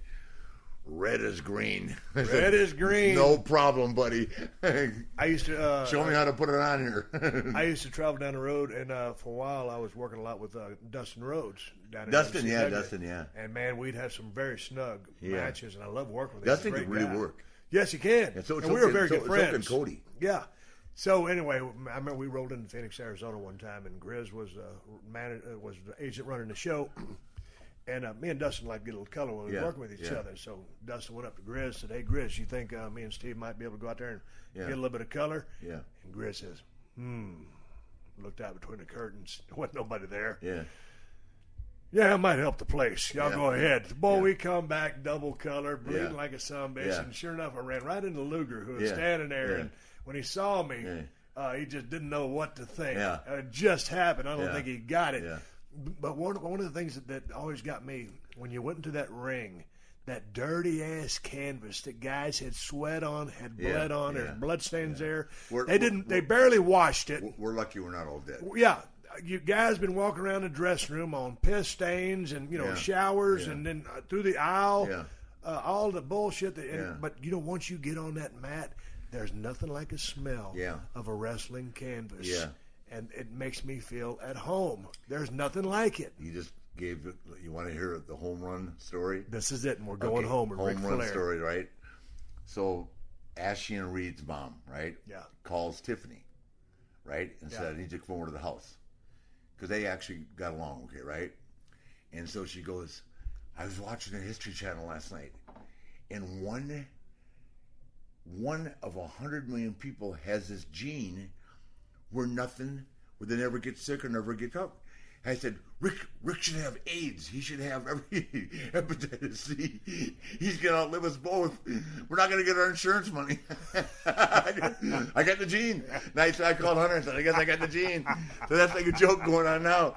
Red is green. Red is green. No problem, buddy. I used to show me how to put it on here. I used to travel down the road, and for a while I was working a lot with Dustin Rhodes down in Dustin, Dustin. yeah. And man, we'd have some very snug matches, and I love working with him. Dustin can really work. Yes, he can. And we were very good friends. So can Cody. Yeah. So anyway, I remember we rolled into Phoenix, Arizona one time, and Grizz was the agent running the show. And me and Dustin like to get a little color when we were working with each other. So Dustin went up to Grizz and said, "Hey, Grizz, you think me and Steve might be able to go out there and get a little bit of color?" Yeah. And Grizz says, looked out between the curtains. There wasn't nobody there. Yeah. Yeah, it might help the place. Y'all go ahead. Boy, we come back double color, bleeding like a sumbitch. Yeah. And sure enough, I ran right into Luger, who was standing there. And when he saw me, he just didn't know what to think. Yeah. It just happened. I don't think he got it. Yeah. But one of the things that always got me, when you went into that ring, that dirty-ass canvas that guys had sweat on, had blood on, there's blood stains there. They barely washed it. We're lucky we're not all dead. Yeah. You guys been walking around the dressing room on piss stains and, showers and then through the aisle, all the bullshit. But, once you get on that mat, there's nothing like a smell of a wrestling canvas. Yeah. And it makes me feel at home. There's nothing like it. You just gave it. You want to hear the home run story? This is it, and we're going home with Ric Flair. Home run story, right? So, Ashley Reed's mom, right? Yeah. Calls Tiffany, right? And said, "I need you to come over to the house." Because they actually got along okay, right? And so she goes, "I was watching the History Channel last night, and one of 100 million people has this gene where they never get sick or never get up." I said, Rick should have AIDS. He should have every hepatitis C. He's going to outlive us both. We're not going to get our insurance money. I got the gene. Nice. I called Hunter and said, "I guess I got the gene." So that's like a joke going on now.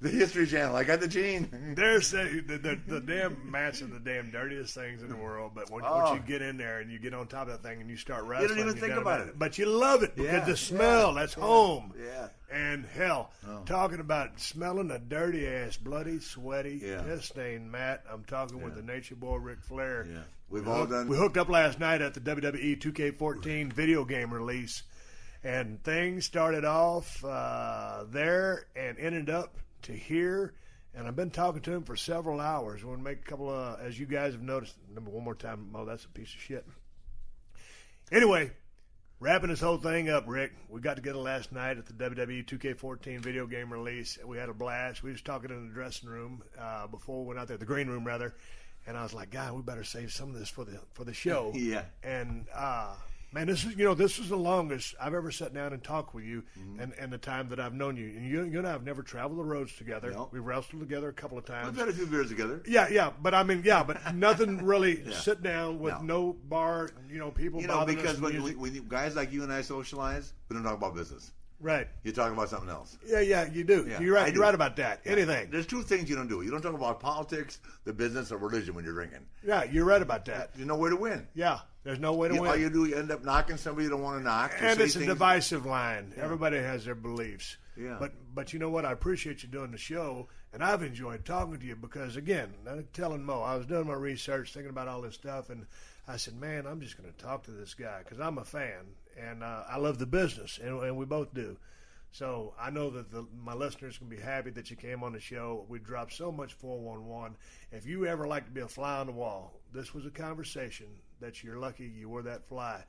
The History Channel. I got the gene. There's the damn mats are the damn dirtiest things in the world. But once you get in there and you get on top of that thing and you start wrestling, you don't even think about it. But you love it because the smell. That's home. Yeah. And hell, talking about smelling a dirty ass, bloody, sweaty, piss-stained mat. I'm talking with the Nature Boy Ric Flair. Yeah. We hooked up last night at the WWE 2K14 video game release, and things started off there and ended up to here, and I've been talking to him for several hours. We're going to make a couple of, as you guys have noticed, one more time, that's a piece of shit. Anyway, wrapping this whole thing up, Rick, we got together last night at the WWE 2K14 video game release. We had a blast. We was talking in the dressing room before we went out there, the green room rather, and I was like, God, we better save some of this for the show. Yeah. And man, this is the longest I've ever sat down and talked with you, and the time that I've known you. And you and I have never traveled the roads together. No. We've wrestled together a couple of times. We've had a few beers together. Yeah, but but nothing really sit down with no bar. People. Because when guys like you and I socialize, we don't talk about business. Right. You talk about something else. Yeah, you do. Yeah, You're right. You're right about that. Yeah. Anything. There's two things you don't do. You don't talk about politics, the business, or religion when you're drinking. Yeah, you're right about that. There's no way to win. Yeah, there's no way to win. All you do, you end up knocking somebody you don't want to knock. And it's a divisive line. Yeah. Everybody has their beliefs. Yeah. But you know what? I appreciate you doing the show, and I've enjoyed talking to you because, again, I'm telling Mo, I was doing my research, thinking about all this stuff, and I said, man, I'm just going to talk to this guy because I'm a fan, and I love the business, and we both do. So I know that my listeners can be happy that you came on the show. We dropped so much 411. If you ever like to be a fly on the wall, this was a conversation that you're lucky you were that fly.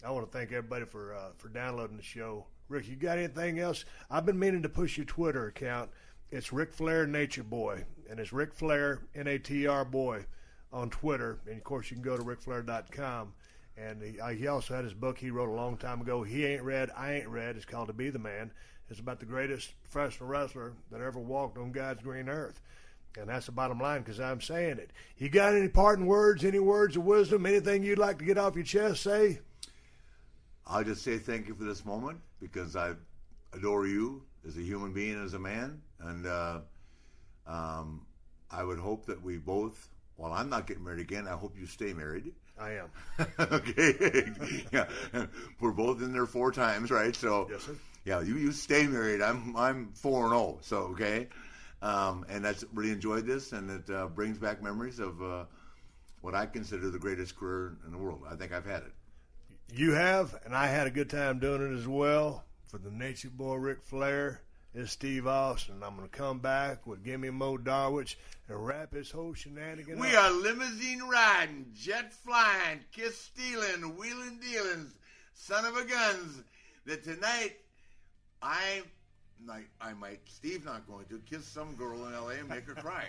I want to thank everybody for downloading the show. Rick, you got anything else? I've been meaning to push your Twitter account. It's Ric Flair Nature Boy, and it's Ric Flair NATR Boy on Twitter. And of course, you can go to ricflair.com. And he also had his book he wrote a long time ago. He ain't read, I ain't read. It's called To Be the Man. It's about the greatest professional wrestler that ever walked on God's green earth. And that's the bottom line because I'm saying it. You got any parting words, any words of wisdom, anything you'd like to get off your chest, say? I'll just say thank you for this moment because I adore you as a human being, as a man. And I would hope that we both, while I'm not getting married again, I hope you stay married. I am. Okay. Yeah. We're both in there 4 times, right? So, yes, sir. Yeah, you stay married. I'm 4-0. So, okay. And that's really enjoyed this, and it brings back memories of what I consider the greatest career in the world. I think I've had it. You have, and I had a good time doing it as well. For the Nature Boy Ric Flair, it's Steve Austin. I'm going to come back with Gimme Mo Darwich and wrap this whole shenanigan We up. are limiting riding, jet flying, kiss stealing, wheeling dealings, son of a guns. That tonight, Steve's not going to kiss some girl in L.A. and make her cry.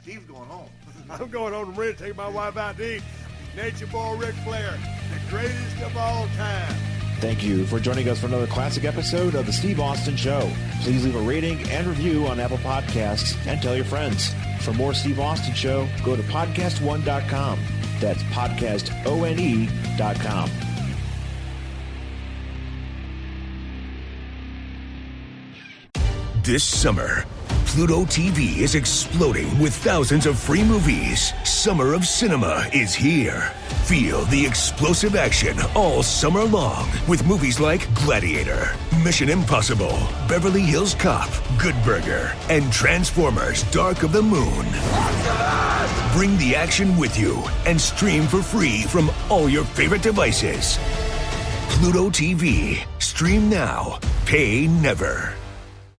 Steve's going home. I'm going home to Maria to take my wife out to eat. Nature Boy Ric Flair, the greatest of all time. Thank you for joining us for another classic episode of The Steve Austin Show. Please leave a rating and review on Apple Podcasts and tell your friends. For more Steve Austin Show, go to PodcastOne.com. That's PodcastOne.com. This summer, Pluto TV is exploding with thousands of free movies. Summer of Cinema is here. Feel the explosive action all summer long with movies like Gladiator, Mission Impossible, Beverly Hills Cop, Good Burger, and Transformers: Dark of the Moon. Bring the action with you and stream for free from all your favorite devices. Pluto TV. Stream now. Pay never.